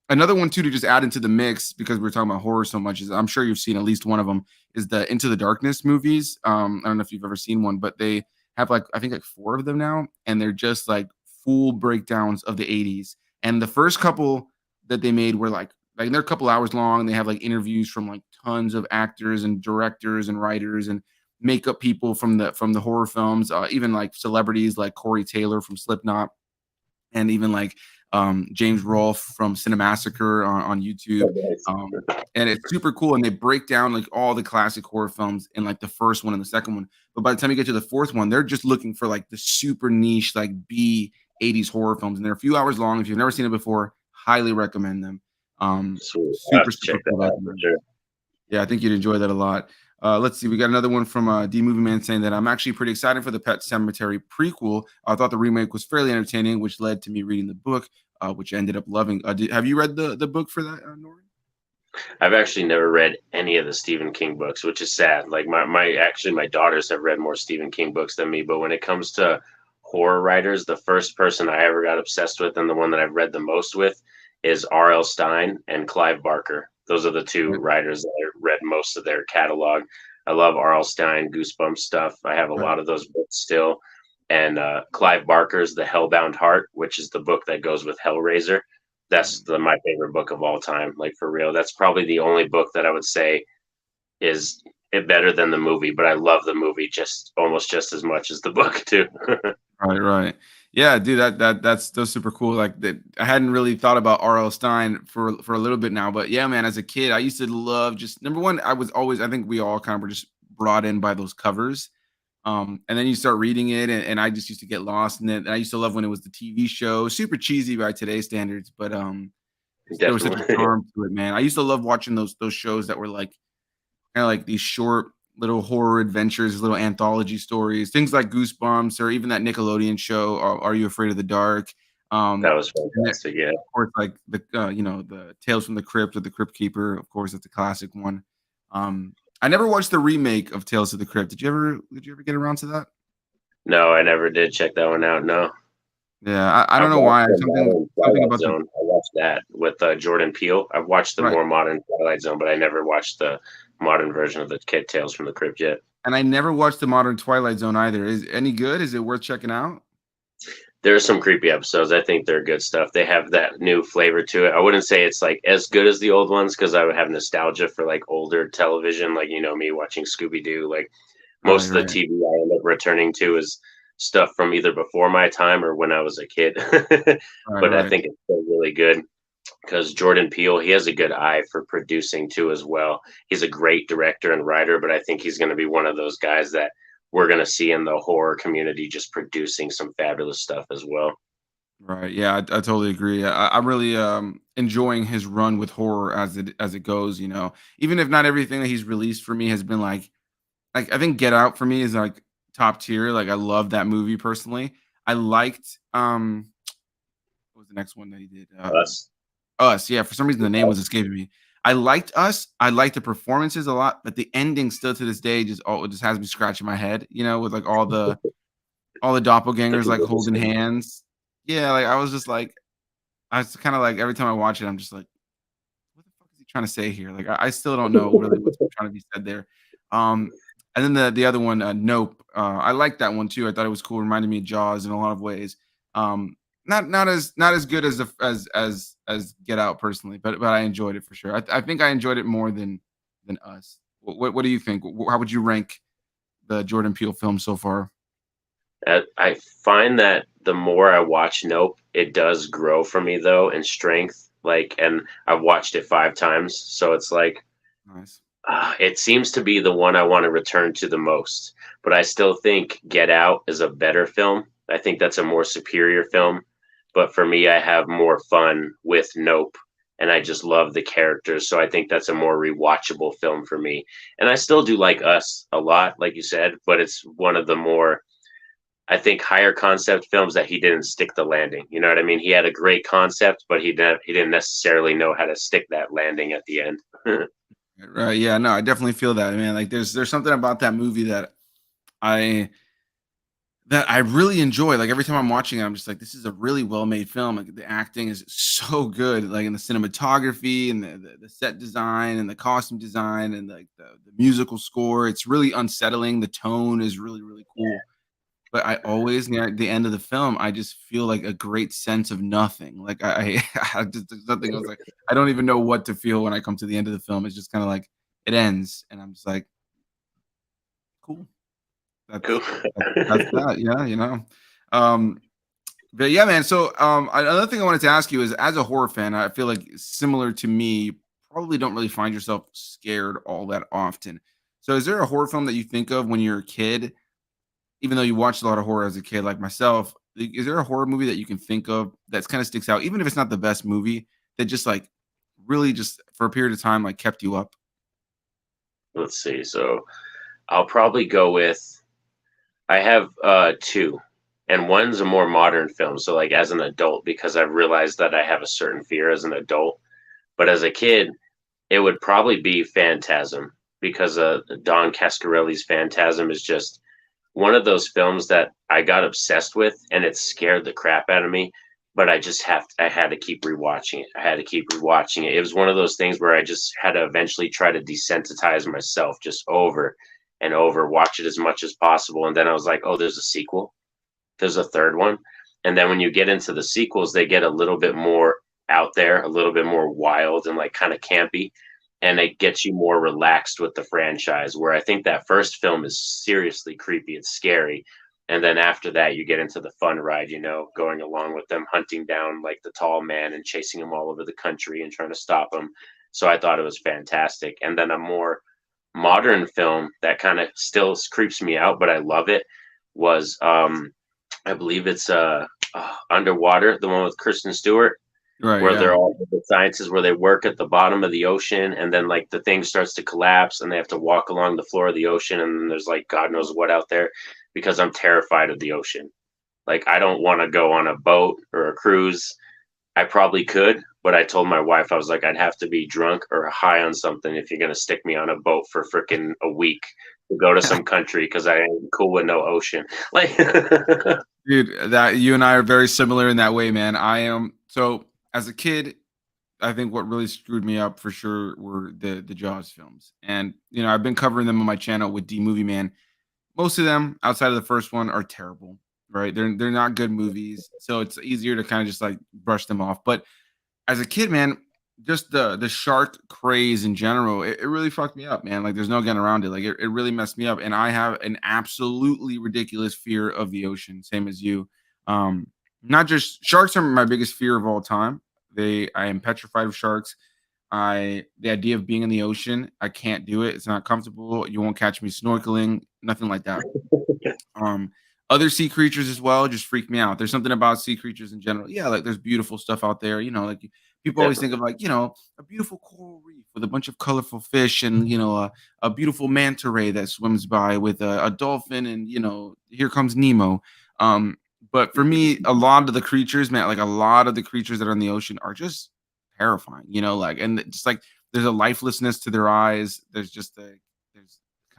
Another one too to just add into the mix because we're talking about horror so much is I'm sure you've seen at least one of them is the Into the Darkness movies. I don't know if you've ever seen one, but they have like I think like 4 of them now, and they're just like full breakdowns of the 80s. And the first couple that they made were like they're a couple hours long. And they have like interviews from like tons of actors and directors and writers and makeup people from the horror films, even like celebrities like Corey Taylor from Slipknot, and even like James Rolfe from Cinemassacre on YouTube. Um, and it's super cool. And they break down like all the classic horror films in like the first one and the second one. But by the time you get to the fourth one, they're just looking for like the super niche, like B 80s horror films. And they're a few hours long. If you've never seen it before, highly recommend them. Sweet. I'll have Super, to check super cool that out for documentary. sure. Yeah, I think you'd enjoy that a lot. Let's see. We got another one from D Movie Man saying that I'm actually pretty excited for the Pet Cemetery prequel. I thought the remake was fairly entertaining, which led to me reading the book, which I ended up loving. Have you read the book for that, Norin? I've actually never read any of the Stephen King books, which is sad. Like my daughters have read more Stephen King books than me, but when it comes to horror writers, the first person I ever got obsessed with and the one that I've read the most with is R.L. Stine and Clive Barker. Those are the two Right, writers that I read most of their catalog. I love R.L. Stine, Goosebumps stuff. I have a right. lot of those books still. And Clive Barker's The Hellbound Heart, which is the book that goes with Hellraiser. That's my favorite book of all time. Like for real, that's probably the only book that I would say is it better than the movie. But I love the movie just almost just as much as the book too. Right, right. Yeah, dude, that's super cool. Like that, I hadn't really thought about R.L. Stein for a little bit now, but yeah, man, as a kid, I used to love just number one, I was always, I think we all kind of were just brought in by those covers. And then you start reading it, and I just used to get lost in it. And I used to love when it was the TV show, super cheesy by today's standards, but there was such a Definitely. charm to it, man. I used to love watching those shows that were like kind of like these short little horror adventures, little anthology stories, things like Goosebumps, or even that Nickelodeon show, Are You Afraid of the Dark? That was And then, fantastic. Yeah. of course, like the the Tales from the Crypt or the Crypt Keeper. Of course, that's a classic one. I never watched the remake of Tales of the Crypt. Did you ever get around to that? No, I never did check that one out. No. Yeah, I don't I've know watched why. the Something modern something Twilight about the Zone. I watched that with Jordan Peele. I've watched the right. more modern Twilight Zone, but I never watched the modern version of the Kid Tales from the Crypt yet. And I never watched the modern Twilight Zone either. Is any good? Is it worth checking out? There's some creepy episodes. I think they're good stuff. They have that new flavor to it. I wouldn't say it's like as good as the old ones because I would have nostalgia for like older television, like you know me watching Scooby Doo. Like Right, most of the right. TV I end up returning to is stuff from either before my time or when I was a kid. Right, But I right. think it's still really good. because Jordan Peele, he has a good eye for producing too as well. He's a great director and writer, but I think he's going to be one of those guys that we're going to see in the horror community just producing some fabulous stuff as well. Right. Yeah, I totally agree. I'm really enjoying his run with horror as it goes. Even if not everything that he's released for me has been like I think Get Out for me is like top tier. Like I love that movie personally. I liked what was the next one that he did? Us. Us. Yeah, for some reason the name was escaping me. I liked Us. I liked the performances a lot, but the ending still to this day just has me scratching my head. With like all the doppelgangers like holding hands. Yeah, like I was just like I was kind of like every time I watch it, I'm just like, what the fuck is he trying to say here? Like I still don't know really what's trying to be said there. Um, and then the other one, Nope. I liked that one too. I thought it was cool. Reminded me of Jaws in a lot of ways. Um, not as good as as Get Out personally, but I enjoyed it for sure. I think I enjoyed it more than Us. What do you think? How would you rank the Jordan Peele film so far? I find that the more I watch Nope, it does grow for me though in strength. Like, and I've watched it 5 times, so it's like Nice. it seems to be the one I want to return to the most. But I still think Get Out is a better film. I think that's a more superior film. But for me, I have more fun with Nope, and I just love the characters. So I think that's a more rewatchable film for me. And I still do like Us a lot, like you said, but it's one of the more, I think, higher concept films that he didn't stick the landing. You know what I mean? He had a great concept, but he didn't necessarily know how to stick that landing at the end. Right. Yeah. No, I definitely feel that, man. Like, there's something about that movie I that I really enjoy. Like every time I'm watching it, I'm just like, this is a really well made film. Like the acting is so good, like in the cinematography and the set design and the costume design and like the musical score. It's really unsettling. The tone is really, really cool. But I always near the end of the film, I just feel like a great sense of nothing. Like I just there's nothing else. Like I don't even know what to feel when I come to the end of the film. It's just kind of like it ends, and I'm just like, cool. Cool. That's that. Yeah, Um, but yeah, man. So another thing I wanted to ask you is, as a horror fan, I feel like similar to me, probably don't really find yourself scared all that often. So is there a horror film that you think of when you're a kid, even though you watched a lot of horror as a kid, like myself? Is there a horror movie that you can think of that's kind of sticks out, even if it's not the best movie, that just like really just for a period of time like kept you up? Let's see. So I'll probably go with, I have two, and one's a more modern film. So like as an adult, because I've realized that I have a certain fear as an adult, but as a kid, it would probably be Phantasm, because Don Cascarelli's Phantasm is just one of those films that I got obsessed with, and it scared the crap out of me. But I had to keep rewatching it. I had to keep rewatching it. It was one of those things where I just had to eventually try to desensitize myself just over and over, watch it as much as possible. And then I was like, oh, there's a sequel. There's a third one. And then when you get into the sequels, they get a little bit more out there, a little bit more wild and like kind of campy, and it gets you more relaxed with the franchise. Where I think that first film is seriously creepy, it's scary, and then after that you get into the fun ride, going along with them hunting down like the tall man and chasing him all over the country and trying to stop him. So I thought it was fantastic. And then a more modern film that kind of still creeps me out, but I love it, was I believe it's Underwater, the one with Kristen Stewart, Right. where Yeah. they're all the scientists, where they work at the bottom of the ocean, and then like the thing starts to collapse and they have to walk along the floor of the ocean, and then there's like God knows what out there, because I'm terrified of the ocean. Like I don't want to go on a boat or a cruise. I probably could, but I told my wife, I was like, I'd have to be drunk or high on something if you're gonna stick me on a boat for freaking a week to go to some country, because I ain't cool with no ocean. Like Dude, that you and I are very similar in that way, man. I am so as a kid, I think what really screwed me up for sure were the Jaws films. And I've been covering them on my channel with D Movie Man. Most of them, outside of the first one, are terrible, right? They're not good movies. So it's easier to kind of just like brush them off. But as a kid, man, just the shark craze in general, it really fucked me up, man. Like there's no getting around it. Like it really messed me up. And I have an absolutely ridiculous fear of the ocean, same as you. Not just sharks are my biggest fear of all time. I am petrified of sharks. The idea of being in the ocean, I can't do it. It's not comfortable. You won't catch me snorkeling, nothing like that. Um, Other sea creatures as well just freak me out. There's something about sea creatures in general. Yeah, like there's beautiful stuff out there. Like people always think Definitely. of like a beautiful coral reef with a bunch of colorful fish and a beautiful manta ray that swims by with a dolphin and here comes Nemo. Um, but for me, a lot of the creatures, man, like a lot of the creatures that are in the ocean are just terrifying. Like and just like there's a lifelessness to their eyes. There's kind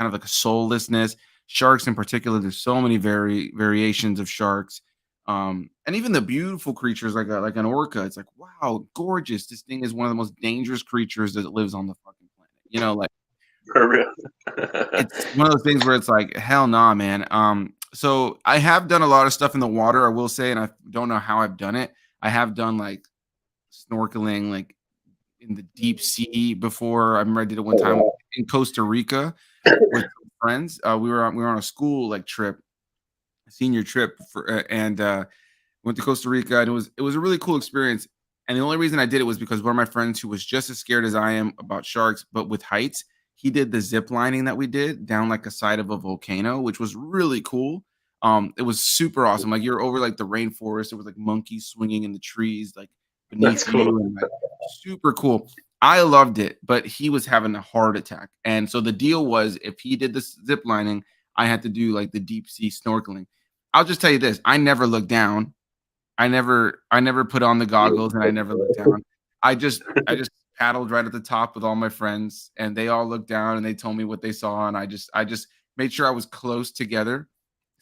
of like a soullessness. Sharks in particular, there's so many variations of sharks. And even the beautiful creatures like an orca, it's like, wow, gorgeous. This thing is one of the most dangerous creatures that lives on the fucking planet. Like For real. it's one of those things where it's like, hell nah, man. So I have done a lot of stuff in the water, I will say, and I don't know how I've done it. I have done like snorkeling, like in the deep sea before. I remember I did it one Oh, time wow. in Costa Rica with some friends. We were on a school like trip, a senior trip and went to Costa Rica, and it was a really cool experience. And the only reason I did it was because one of my friends who was just as scared as I am about sharks, but with heights, he did the zip lining that we did down like a side of a volcano, which was really cool. It was super awesome. Like you're over like the rainforest. There was like monkeys swinging in the trees, like That's beneath cool. you, and like super cool. I loved it, but he was having a heart attack. And so the deal was if he did this zip lining, I had to do like the deep sea snorkeling. I'll just tell you this, I never looked down. I never put on the goggles and I never looked down. I just paddled right at the top with all my friends and they all looked down and they told me what they saw and I just made sure I was close together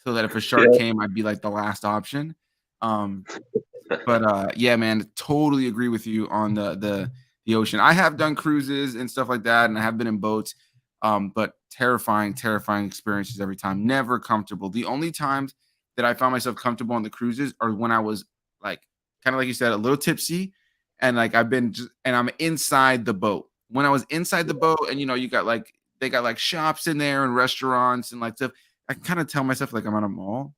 so that if a shark Yeah. came, I'd be like the last option. Um, but yeah, man, totally agree with you on the ocean. I have done cruises and stuff like that, and I have been in boats. But terrifying experiences every time. Never comfortable. The only times that I found myself comfortable on the cruises are when I was like kind of like you said, a little tipsy, and like and I'm inside the boat. When I was inside the boat, and you got like they got like shops in there and restaurants and like stuff. I can kind of tell myself like I'm at a mall.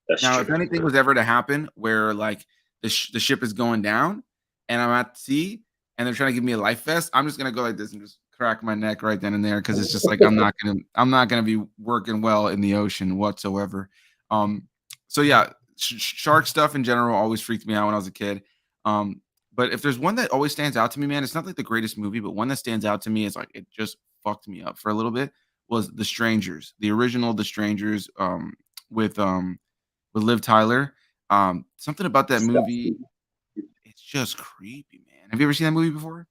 That's Now, true. if anything was ever to happen where like the ship is going down and I'm at sea and they're trying to give me a life vest, I'm just gonna go like this and just crack my neck right then and there because it's just like I'm not gonna be working well in the ocean whatsoever. Um, so yeah, shark stuff in general always freaked me out when I was a kid. Um, but if there's one that always stands out to me, man, it's not like the greatest movie, but one that stands out to me is like it just fucked me up for a little bit was The Strangers, the original The Strangers, with Liv Tyler. Something about that movie, it's just creepy, man. Have you ever seen that movie before?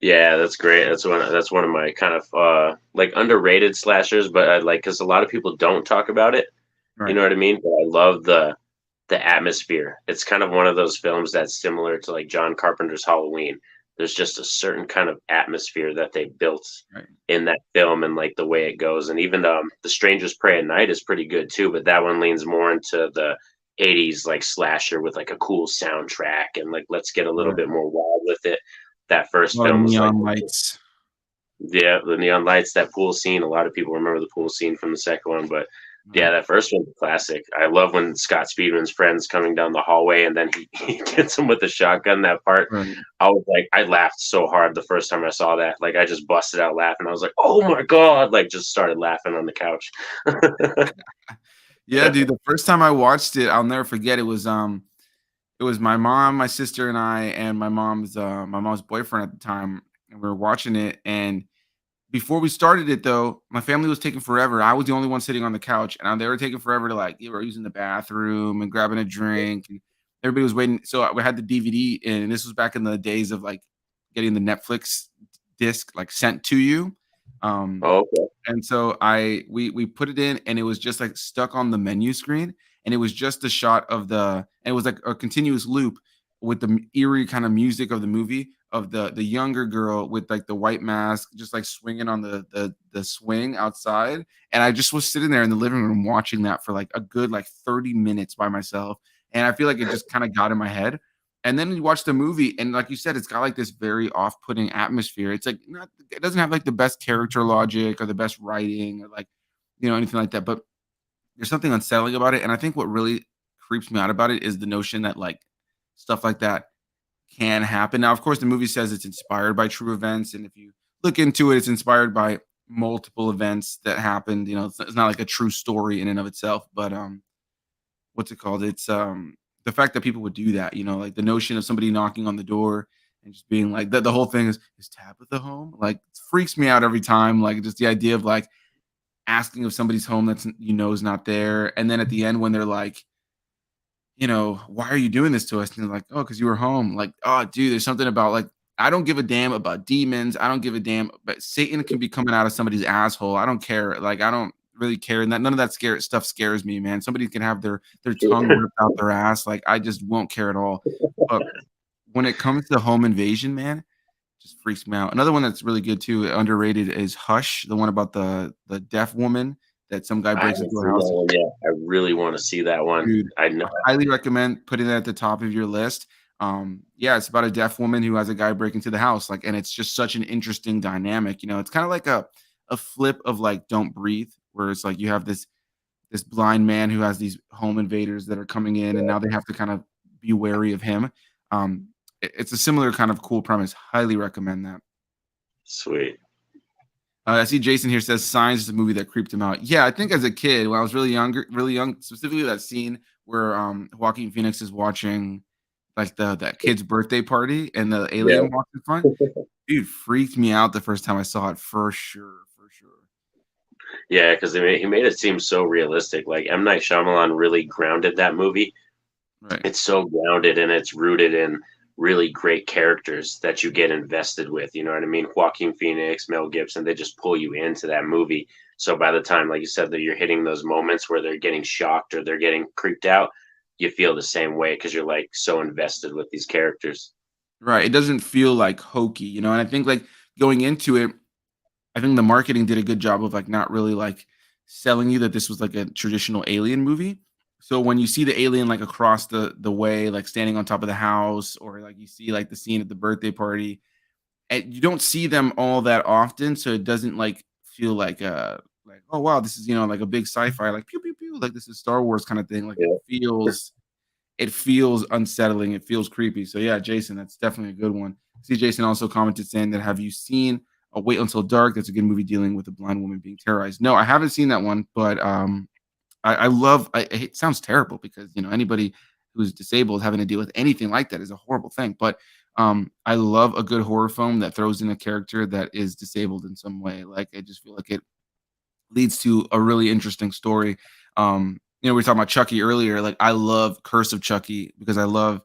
Yeah, that's great. That's one of my kind of like underrated slashers, but I like because a lot of people don't talk about it. You Right. know what I mean? But I love the atmosphere. It's kind of one of those films that's similar to like John Carpenter's Halloween. There's just a certain kind of atmosphere that they built Right. in that film and like the way it goes. And even The Strangers Prey at Night is pretty good too, but that one leans more into the 80s like slasher with like a cool soundtrack and like let's get a little Right. bit more wild with it. That A first lot of film was like neon lights. yeah, the neon lights, that pool scene. A lot of people remember the pool scene from the second one, but yeah, Right. that first one's a classic. I love when Scott Speedman's friends coming down the hallway and then he gets him with a shotgun. That part, Right. I was like, I laughed so hard the first time I saw that. Like, I just busted out laughing. I was like, oh my god! Like, just started laughing on the couch. Yeah, dude. The first time I watched it, I'll never forget. It was my mom, my sister, and I, and my mom's boyfriend at the time, and we were watching it. And before we started it, though, my family was taking forever. I was the only one sitting on the couch, and they were taking forever to like, they were using the bathroom and grabbing a drink, and everybody was waiting. So we had the DVD, and this was back in the days of like getting the Netflix disc like sent to you. Um, Oh, okay. and so we put it in, and it was just like stuck on the menu screen, and it was just a shot of and it was like a continuous loop with the eerie kind of music of the movie of the younger girl with like the white mask, just like swinging on the swing outside. And I just was sitting there in the living room watching that for like a good like 30 minutes by myself, and I feel like it just kind of got in my head. And then you watch the movie, and like you said, it's got like this very off-putting atmosphere. It's like not, it doesn't have like the best character logic or the best writing or like anything like that. But there's something unsettling about it, and I think what really creeps me out about it is the notion that like stuff like that can happen. Now, of course, the movie says it's inspired by true events, and if you look into it, it's inspired by multiple events that happened. It's not like a true story in and of itself, but what's it called? It's the fact that people would do that. Like the notion of somebody knocking on the door and just being like the whole thing is Tabitha home? Like it freaks me out every time. Like just the idea of like asking if somebody's home that's is not there, and then at the end when they're like, why are you doing this to us? And they're like, oh, because you were home. Like, oh, dude, there's something about like, I don't give a damn about demons. I don't give a damn, but Satan can be coming out of somebody's asshole. I don't care. Like, I don't really care. And none of that stuff scares me, man. Somebody can have their tongue ripped out their ass. Like, I just won't care at all. But when it comes to home invasion, man, it just freaks me out. Another one that's really good too, underrated, is Hush, the one about the deaf woman that some guy I breaks haven't into her seen that house. one yet. I really want to see that one. Dude, I know. I highly recommend putting that at the top of your list. Yeah, it's about a deaf woman who has a guy break into the house, like, and it's just such an interesting dynamic. It's kind of like a flip of like Don't Breathe, where it's like you have this blind man who has these home invaders that are coming in, and now they have to kind of be wary of him. It's a similar kind of cool premise. Highly recommend that. Sweet. I see Jason here says Signs is a movie that creeped him out. Yeah, I think as a kid, when I was really young, specifically that scene where Joaquin Phoenix is watching like that kid's birthday party and the Yeah. alien walks in front, dude, freaked me out the first time I saw it for sure, for sure. Yeah, because he made it seem so realistic. Like M. Night Shyamalan really grounded that movie. Right. It's so grounded and it's rooted in really great characters that you get invested with. You know what I mean? Joaquin Phoenix, Mel Gibson, they just pull you into that movie. So by the time, like you said, that you're hitting those moments where they're getting shocked or they're getting creeped out, you feel the same way because you're like so invested with these characters. Right. It doesn't feel like hokey, and I think like going into it, I think the marketing did a good job of like not really like selling you that this was like a traditional alien movie. So when you see the alien like across the way, like standing on top of the house, or like you see like the scene at the birthday party, and you don't see them all that often, so it doesn't like feel like, oh wow, this is like a big sci-fi, like pew pew pew, like this is Star Wars kind of thing. Like Yeah. it feels unsettling, it feels creepy. So yeah, Jason, that's definitely a good one. See, Jason also commented saying that, have you seen Wait Until Dark? That's a good movie dealing with a blind woman being terrorized. No, I haven't seen that one, but I love. It sounds terrible because anybody who's disabled having to deal with anything like that is a horrible thing. But I love a good horror film that throws in a character that is disabled in some way. Like I just feel like it leads to a really interesting story. We were talking about Chucky earlier. Like I love Curse of Chucky because I love,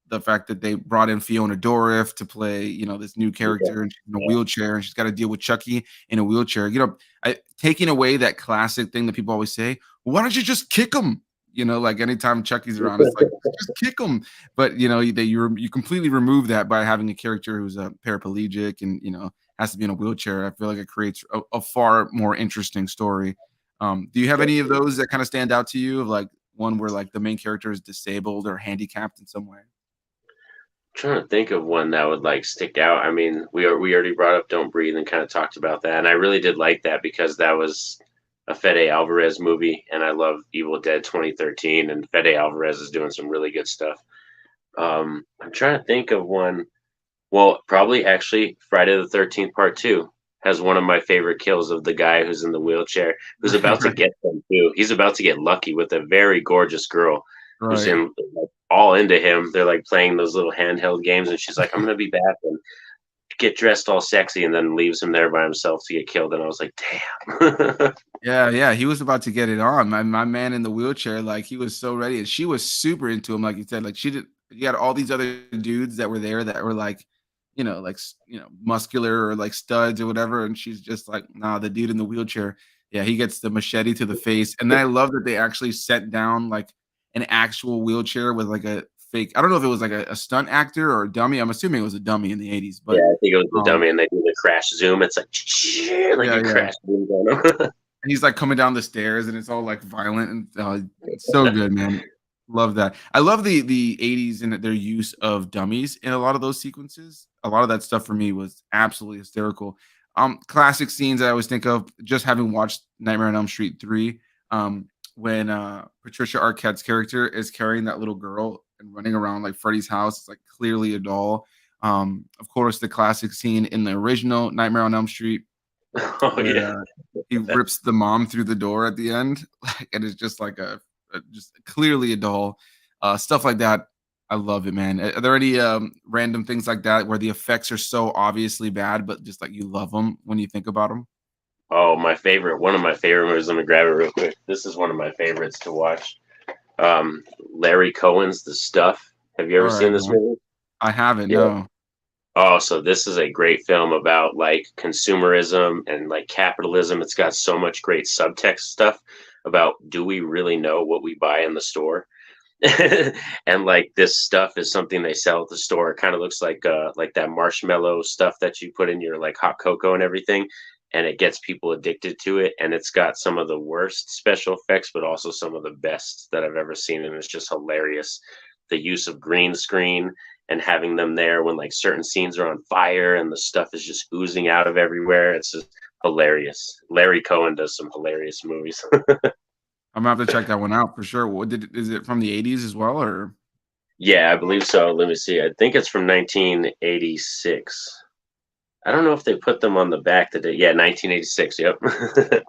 the fact that they brought in Fiona Dourif to play, this new character, and she's in a wheelchair and she's got to deal with Chucky in a wheelchair. Taking away that classic thing that people always say, why don't you just kick him? Like anytime Chucky's around, it's like just kick him. But you completely remove that by having a character who's a paraplegic and has to be in a wheelchair. I feel like it creates a far more interesting story. Do you have any of those that kind of stand out to you, of like one where like the main character is disabled or handicapped in some way? Trying to think of one that would like stick out. I mean, we already brought up Don't Breathe and kind of talked about that, and I really did like that because that was a Fede Alvarez movie, and I love Evil Dead 2013, and Fede Alvarez is doing some really good stuff. I'm trying to think of one. Well, probably actually Friday the 13th Part 2 has one of my favorite kills of the guy who's in the wheelchair, who's about to Right, get them too. He's about to get lucky with a very gorgeous girl who's right. in like, all into him. They're like playing those little handheld games, and she's like, "I'm gonna be back," and get dressed all sexy, and then leaves him there by himself to get killed. And I was like, "Damn." Yeah, yeah, he was about to get it on. My man in the wheelchair, like he was so ready, and she was super into him. Like you said, like she did. You had all these other dudes that were there that were like, muscular or like studs or whatever, and she's just like, nah, the dude in the wheelchair. Yeah, he gets the machete to the face, and then I love that they actually set down like an actual wheelchair with like a fake. I don't know if it was like a stunt actor or a dummy. I'm assuming it was a dummy in the '80s, Yeah, but I think it was the um, dummy, and they do the crash zoom. It's like like yeah, a yeah. crash zoom on him. And he's like coming down the stairs and it's all like violent and it's so good, man. Love that. I love the 80s and their use of dummies in a lot of those sequences. A lot of that stuff for me was absolutely hysterical. Classic scenes I always think of, just having watched Nightmare on Elm Street 3, when Patricia Arquette's character is carrying that little girl and running around like Freddy's house. It's like clearly a doll. Of course, the classic scene in the original Nightmare on Elm Street Oh yeah. where he rips the mom through the door at the end, like, and it's just like just clearly a doll. Stuff like that. I love it, man. Are there any random things like that where the effects are so obviously bad, but just like you love them when you think about them? Oh, my favorite. One of my favorite movies. Let me grab it real quick. This is one of my favorites to watch. Larry Cohen's The Stuff. Have you All ever right, seen this man. movie? I haven't. Yeah. No. Oh, so this is a great film about like consumerism and like capitalism. It's got so much great subtext stuff about do we really know what we buy in the store? And like this stuff is something they sell at the store. It kind of looks like that marshmallow stuff that you put in your like hot cocoa and everything, and it gets people addicted to it. And it's got some of the worst special effects, but also some of the best that I've ever seen, and it's just hilarious. The use of green screen and having them there when like certain scenes are on fire and the stuff is just oozing out of everywhere. It's just hilarious. Larry Cohen does some hilarious movies. I'm gonna have to check that one out for sure. Is it from the 80s as well, or Yeah, I believe so. Let me see. I think it's from 1986. I don't know if they put them on the back today. Yeah, 1986. Yep.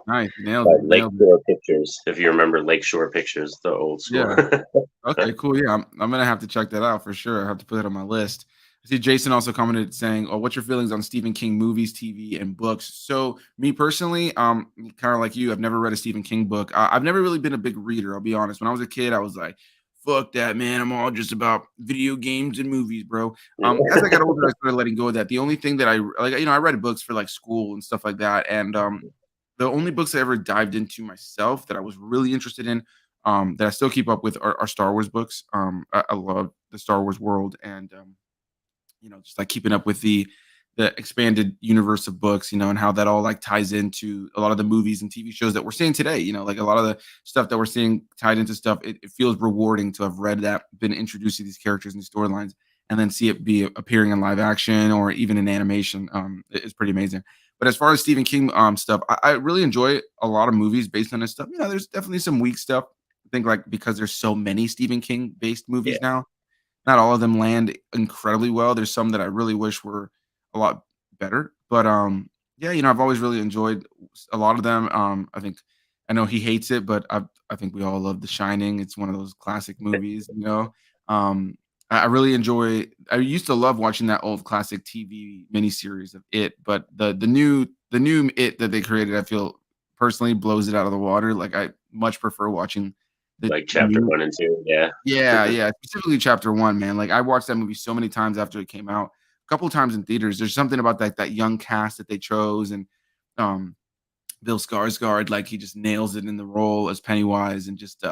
nice, nailed By it, nailed it. Lakeshore Pictures. If you remember Lakeshore Pictures, the old school. Yeah. Okay, cool. Yeah, I'm gonna have to check that out for sure. I have to put it on my list. I see Jason also commented saying, "Oh, what's your feelings on Stephen King movies, TV, and books?" So me personally, kind of like you, I've never read a Stephen King book. I've never really been a big reader. I'll be honest. When I was a kid, I was like, "Fuck that, man! I'm all just about video games and movies, bro." As I got older, I started letting go of that. The only thing that I like, I read books for like school and stuff like that, and the only books I ever dived into myself that I was really interested in, that I still keep up with are Star Wars books. I love the Star Wars world, and just like keeping up with the expanded universe of books, and how that all like ties into a lot of the movies and TV shows that we're seeing today. Like a lot of the stuff that we're seeing tied into stuff. It feels rewarding to have read that, been introduced to these characters and storylines, and then see it be appearing in live action or even in animation. It's pretty amazing. But as far as Stephen King stuff, I really enjoy a lot of movies based on his stuff. There's definitely some weak stuff. I think like because there's so many Stephen King based Yeah. movies now, not all of them land incredibly well. There's some that I really wish were a lot better. But yeah, I've always really enjoyed a lot of them. I know he hates it, but I think we all love The Shining. It's one of those classic movies. I really enjoy. I used to love watching that old classic TV miniseries of It, but the new It that they created, I feel personally blows it out of the water. Like I much prefer watching the Like chapter new. 1 and 2. Yeah. Yeah, yeah, specifically chapter 1, man. Like, I watched that movie so many times after it came out, a couple times in theaters. There's something about that young cast that they chose, and, um, Bill Skarsgård, like, he just nails it in the role as Pennywise, and just,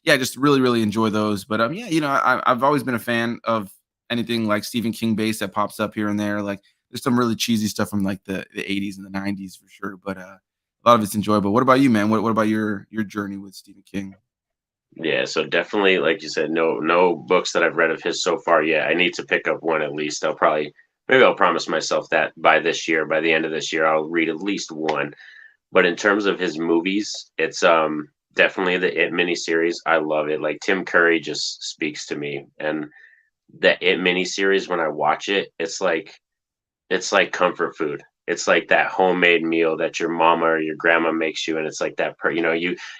yeah, just really, really enjoy those. But, yeah, I've always been a fan of anything like Stephen King based that pops up here and there. Like, there's some really cheesy stuff from, like, the '80s and the '90s for sure, but, a lot of it's enjoyable. What about you, man? What about your journey with Stephen King? Yeah, so definitely, like you said, no books that I've read of his so far yet. I need to pick up one at least. Maybe I'll promise myself that by this year, by the end of this year, I'll read at least one. But in terms of his movies, it's definitely the It miniseries. I love it. Like Tim Curry just speaks to me, and the It miniseries when I watch it, it's like comfort food. It's like that homemade meal that your mama or your grandma makes you, and it's like that.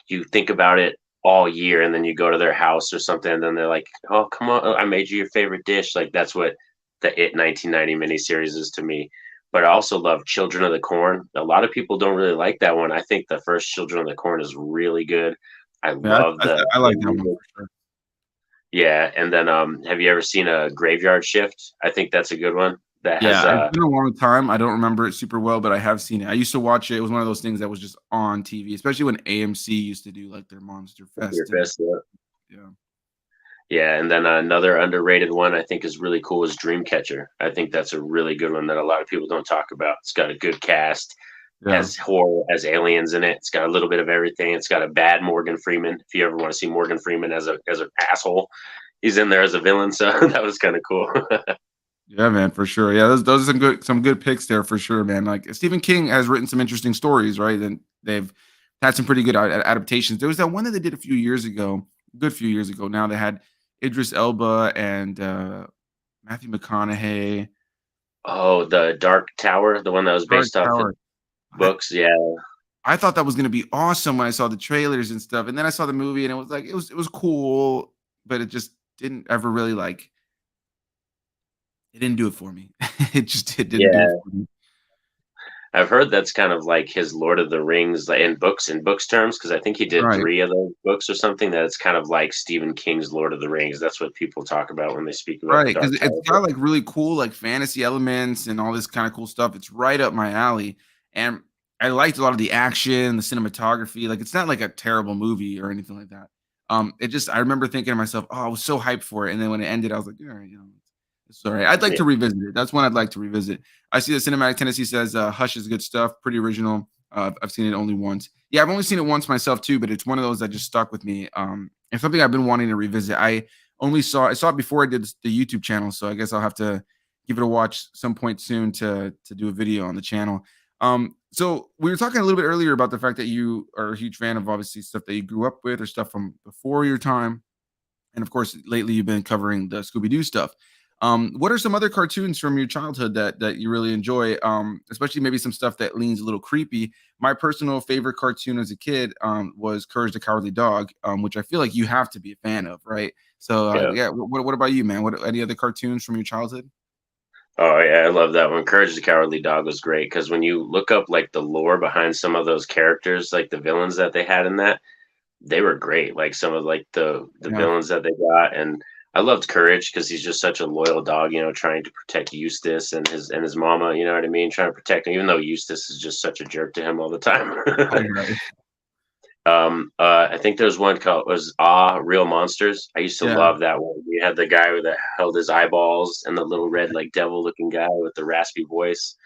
You think about it all year, and then you go to their house or something, and then they're like, "Oh, come on, I made you your favorite dish." Like that's what the It 1990 miniseries is to me. But I also love Children of the Corn. A lot of people don't really like that one. I think the first Children of the Corn is really good. I Yeah, love I the like that one music. for sure. Yeah, and then have you ever seen a Graveyard Shift? I think that's a good one. That has Yeah, it's been a long time. I don't remember it super well, but I have seen it. I used to watch it. It was one of those things that was just on TV, especially when AMC used to do like their Monster your Fest and best. Yeah. yeah. Yeah, and then another underrated one I think is really cool is Dreamcatcher. I think that's a really good one that a lot of people don't talk about. It's got a good cast, Yeah. has horror, has aliens in it. It's got a little bit of everything. It's got a bad Morgan Freeman. If you ever want to see Morgan Freeman as an asshole, he's in there as a villain. So that was kind of cool. Yeah, man, for sure. Yeah, those are some good picks there for sure, man. Like Stephen King has written some interesting stories, right? And they've had some pretty good adaptations. There was that one that they did a few years ago, a good few years ago now. They had Idris Elba and Matthew McConaughey. Oh, the Dark Tower, the one that was Dark based off the Tower. I, books. Yeah, I thought that was gonna be awesome when I saw the trailers and stuff, and then I saw the movie and it was like it was cool, but it just didn't ever really like it didn't do it for me. It didn't do it yeah. for me. I've heard that's kind of like his Lord of the Rings like, in books terms, because I think he did Right. 3 of those books or something. That it's kind of like Stephen King's Lord of the Rings. That's what people talk about when they speak about the Right, Dark because it's Tower got, book. like, really cool, like, fantasy elements and all this kinda cool stuff. It's right up my alley, and I liked a lot of the action, the cinematography, like, it's not, like, a terrible movie or anything like that. It just I remember thinking to myself, "Oh, I was so hyped for it," and then when it ended, I was like, "Alright, it's alright." I'd like Yeah, to revisit it. That's one I'd like to revisit. I see the Cinematic Tendency says, Hush is good stuff, pretty original. I've seen it only once. Yeah, I've only seen it once myself too, but it's one of those that just stuck with me, and something I've been wanting to revisit. I saw it before I did the YouTube channel, so I guess I'll have to give it a watch some point soon to do a video on the channel. So we were talking a little bit earlier about the fact that you are a huge fan of obviously stuff that you grew up with or stuff from before your time, and of course lately you've been covering the Scooby Doo stuff. What are some other cartoons from your childhood that you really enjoy? Especially maybe some stuff that leans a little creepy. My personal favorite cartoon as a kid was Courage the Cowardly Dog, which I feel like you have to be a fan of, right? So yeah. yeah, what about you, man? What any other cartoons from your childhood? Oh yeah, I love that one. Courage the Cowardly Dog was great because when you look up like the lore behind some of those characters, like the villains that they had in that, they were great. Like some of like the Yeah, villains that they got, and I loved Courage because he's just such a loyal dog. You know, trying to protect Eustace and his mama. You know what I mean? Trying to protect him, even though Eustace is just such a jerk to him all the time. right, right. I think there's one called was Ah Real Monsters. I used to Yeah, love that one. We had the guy that held his eyeballs and the little red like devil looking guy with the raspy voice.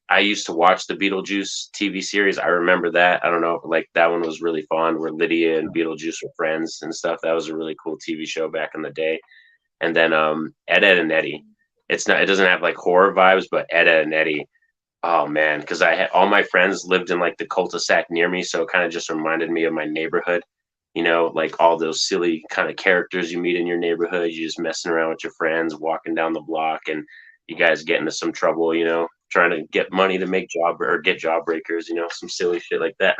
I used to watch the Beetlejuice TV series. I remember that. I don't know, like that one was really fun where Lydia and Beetlejuice were friends and stuff. That was a really cool TV show back in the day. And then Ed and Eddie. It doesn't have like horror vibes, but Ed and Eddie. Oh man, because I had all my friends lived in like the cul-de-sac near me, so it kind of just reminded me of my neighborhood. You know, like all those silly kind of characters you meet in your neighborhood. You just messing around with your friends, walking down the block, and you guys get into some trouble. You know, trying to get money to make job or get job breakers. You know, some silly shit like that.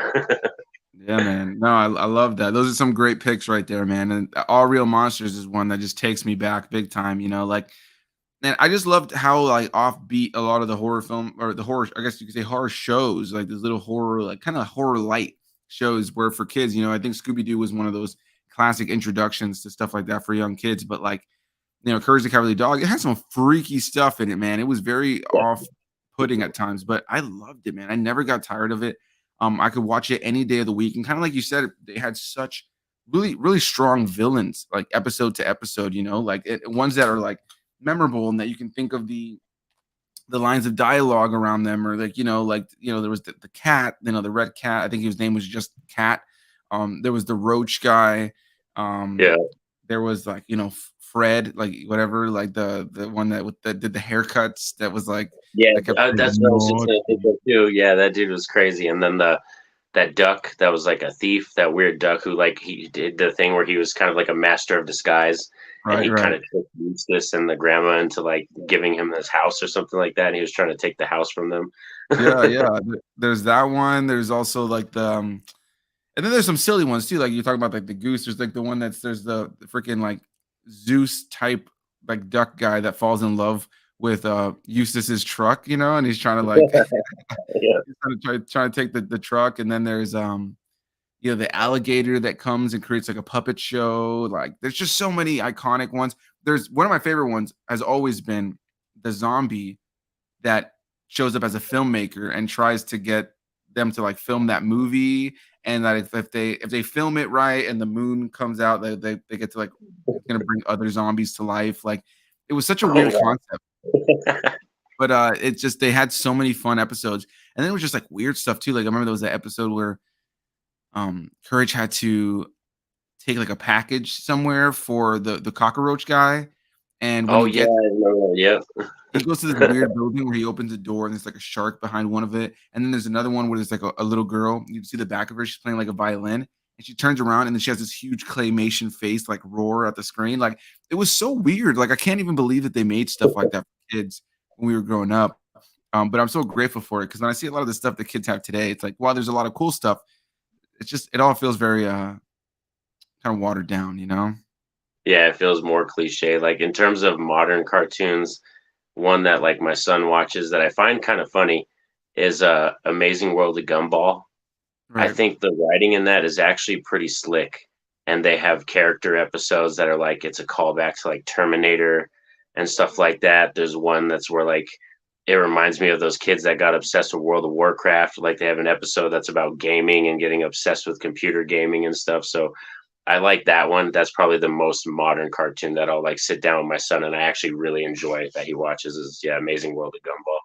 yeah, man. No, I love that. Those are some great picks right there, man. And All Real Monsters is one that just takes me back big time. Like and I just loved how like offbeat a lot of the horror film or the horror, I guess you could say horror shows, like these little horror, like kind of horror light shows were for kids. I think Scooby Doo was one of those classic introductions to stuff like that for young kids. But like, Courage the Cowardly Dog, it had some freaky stuff in it, man. It was very off putting at times, but I loved it, man. I never got tired of it. I could watch it any day of the week. And kind of like you said, they had such really, really strong villains, like episode to episode, like ones that are like memorable and that you can think of the lines of dialogue around them, or like there was the cat, the red cat. I think his name was just Cat. There was the roach guy. Yeah, There was like Fred, like whatever, like the one that did the haircuts. That was like yeah, that kept saying, that's what I was just "No." gonna think of too. Yeah, that dude was crazy. And then the that duck that was like a thief, that weird duck who like he did the thing where he was kind of like a master of disguise, and Right, he kind right. of tricked Eustace and the grandma into like giving him this house or something like that. And he was trying to take the house from them. Yeah, yeah. There's that one. There's also like and then there's some silly ones too. Like you're talking about like the goose. There's like the one there's the freaking like Zeus type like duck guy that falls in love with Eustace's truck, and he's trying to like Yeah. he's trying to take the truck. And then there's the alligator that comes and creates like a puppet show. Like there's just so many iconic ones. There's one of my favorite ones has always been the zombie that shows up as a filmmaker and tries to get them to like film that movie, and that if they film it right and the moon comes out, they get to like it's gonna bring other zombies to life. Like it was such a Oh weird wow. concept, but it's just they had so many fun episodes, and then it was just like weird stuff too. Like I remember there was that episode where Courage had to take like a package somewhere for the cockroach guy, and when Oh he yeah, gets I remember that. he goes to this Yep. weird building where he opens a door and there's like a shark behind one of it. And then there's another one where there's like a little girl. You can see the back of her. She's playing like a violin. and she turns around and then she has this huge claymation face like roar at the screen. Like it was so weird. Like I can't even believe that they made stuff like that for kids when we were growing up. But I'm so grateful for it because when I see a lot of the stuff that kids have today, it's like, wow, there's a lot of cool stuff. It's just it all feels very kind of watered down, you know? Yeah, it feels more cliche. Like in terms of modern cartoons, one that like my son watches that I find kind of funny is Amazing World of Gumball. I Right. think the writing in that is actually pretty slick, and they have character episodes that are like it's a callback to like Terminator and stuff like that. There's one that's where like it reminds me of those kids that got obsessed with World of Warcraft. Like they have an episode that's about gaming and getting obsessed with computer gaming and stuff. So I like that one. That's probably the most modern cartoon that I'll like sit down with my son and I actually really enjoy that he watches is yeah, Amazing World of Gumball.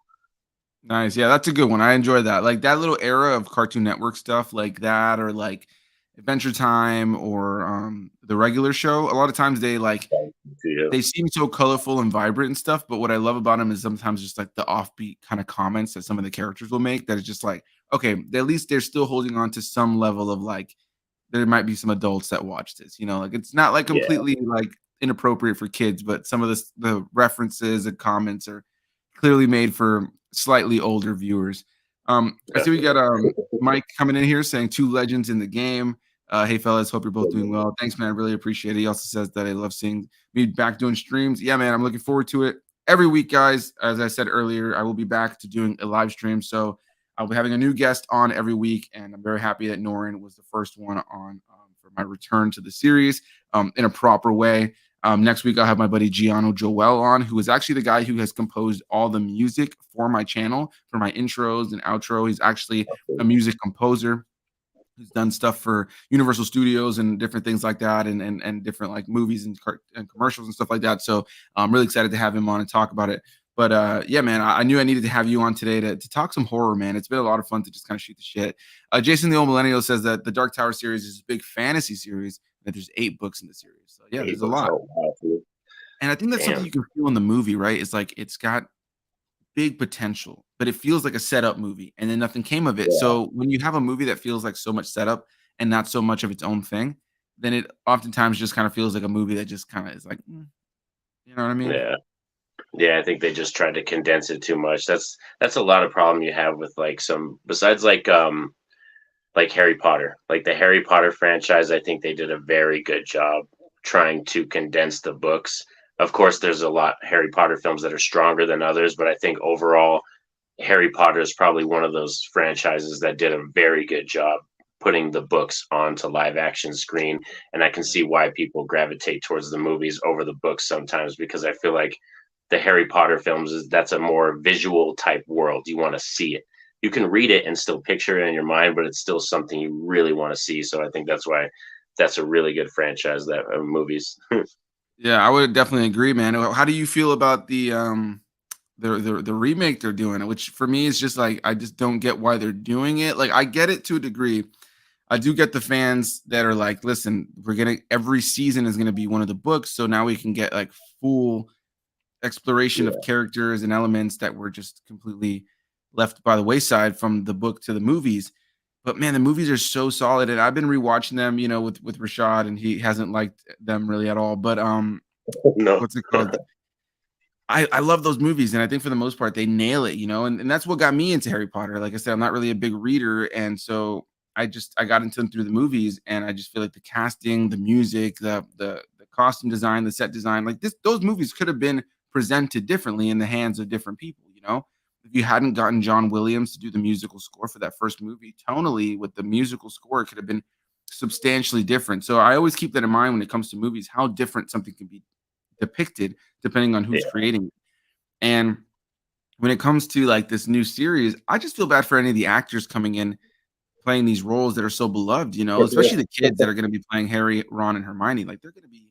Nice. Yeah, that's a good one. I enjoy that. Like that little era of Cartoon Network stuff like that or like Adventure Time or the regular show. A lot of times Yeah. they seem so colorful and vibrant and stuff, but what I love about them is sometimes just like the offbeat kind of comments that some of the characters will make that is just like, okay, at least they're still holding on to some level of like there might be some adults that watch this, you know, like it's not like Yeah. completely like inappropriate for kids, but some of the references and comments are clearly made for slightly older viewers. I see we got Mike coming in here saying two legends in the game. Hey fellas, hope you're both doing Definitely. well. Thanks, man. I really appreciate it. He also says that I love seeing me back doing streams. Yeah, man, I'm looking forward to it every week, guys. As I said earlier, I will be back to doing a live stream. So I'll be having a new guest on every week, and I'm very happy that Norin was the first one on for my return to the series in a proper way. Next week, I'll have my buddy Giano Joel on, who is actually the guy who has composed all the music for my channel, for my intros and outro. He's actually a music composer who's done stuff for Universal Studios and different things like that, and different like movies and commercials and stuff like that. So I'm really excited to have him on and talk about it. But yeah, man, I knew I needed to have you on today to talk some horror, man. It's been a lot of fun to just kind of shoot the shit. Jason the Old Millennial says that the Dark Tower series is a big fantasy series, that there's 8 books in the series. So yeah, there's Eight a books. lot. Oh, wow, dude. And I think that's something Damn. you can feel in the movie, right? It's like it's got big potential, but it feels like a setup movie and then nothing came of it. Yeah. So when you have a movie that feels like so much setup and not so much of its own thing, then it oftentimes just kind of feels like a movie that just kind of is like, you know what I mean? Yeah. Yeah, I think they just tried to condense it too much. That's a lot of problem you have with like some besides like Harry Potter. Like the Harry Potter franchise, I think they did a very good job trying to condense the books. Of course, there's a lot Harry Potter films that are stronger than others, but I think overall Harry Potter is probably one of those franchises that did a very good job putting the books onto live action screen. And I can see why people gravitate towards the movies over the books sometimes because I feel like the Harry Potter films is that's a more visual type world. You want to see it. You can read it and still picture it in your mind, but it's still something you really want to see. So I think that's why that's a really good franchise that movies. Yeah, I would definitely agree, man. How do you feel about the remake they're doing? Which for me is just like I just don't get why they're doing it. Like I get it to a degree. I do get the fans that are like, listen, we're getting every season is gonna be one of the books, so now we can get like full exploration of Yeah, characters and elements that were just completely left by the wayside from the book to the movies. But man, the movies are so solid, and I've been rewatching them, you know, with Rashad, and he hasn't liked them really at all. But no, what's it called? I love those movies, and I think for the most part they nail it, you know, and that's what got me into Harry Potter. Like I said, I'm not really a big reader, and so I got into them through the movies, and I just feel like the casting, the music, the costume design, the set design, like those movies could have been presented differently in the hands of different people, you know. If you hadn't gotten John Williams to do the musical score for that first movie, tonally with the musical score, it could have been substantially different. So I always keep that in mind when it comes to movies, how different something can be depicted depending on who's yeah, creating it. And when it comes to like this new series, I just feel bad for any of the actors coming in playing these roles that are so beloved, you know, especially the kids that are going to be playing Harry, Ron, and Hermione. Like they're going to be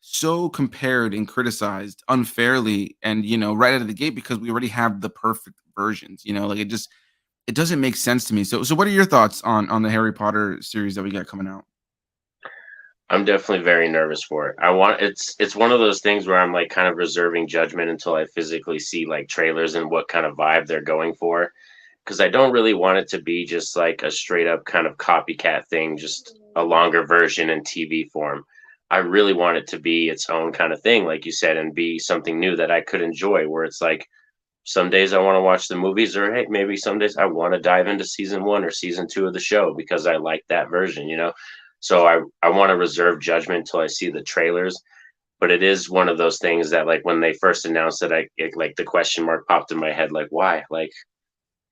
so compared and criticized unfairly and, you know, right out of the gate because we already have the perfect versions, you know, like it doesn't make sense to me. So what are your thoughts on the Harry Potter series that we got coming out? I'm definitely very nervous for it. I want it's one of those things where I'm like kind of reserving judgment until I physically see like trailers and what kind of vibe they're going for. because I don't really want it to be just like a straight up kind of copycat thing, just a longer version in TV form. I really want it to be its own kind of thing, like you said, and be something new that I could enjoy. Where it's like some days I want to watch the movies, or hey, maybe some days I want to dive into season one or season two of the show because I like that version, you know? So I want to reserve judgment until I see the trailers. But it is one of those things that, like, when they first announced it, like the question mark popped in my head, like, why? Like,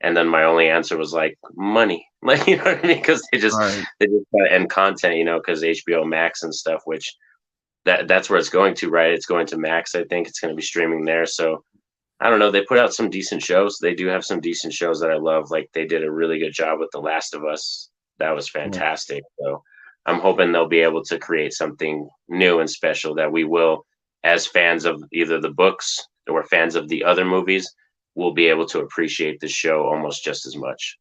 and then my only answer was like money, like, you know what I mean? Because Right. they just got to end content, you know, because HBO Max and stuff, which that's where it's going to, right? It's going to Max. I think it's going to be streaming there. So I don't know. They put out some decent shows. They do have some decent shows that I love. Like they did a really good job with The Last of Us. That was Yeah. fantastic. So I'm hoping they'll be able to create something new and special that we will, as fans of either the books or fans of the other movies, will be able to appreciate the show almost just as much.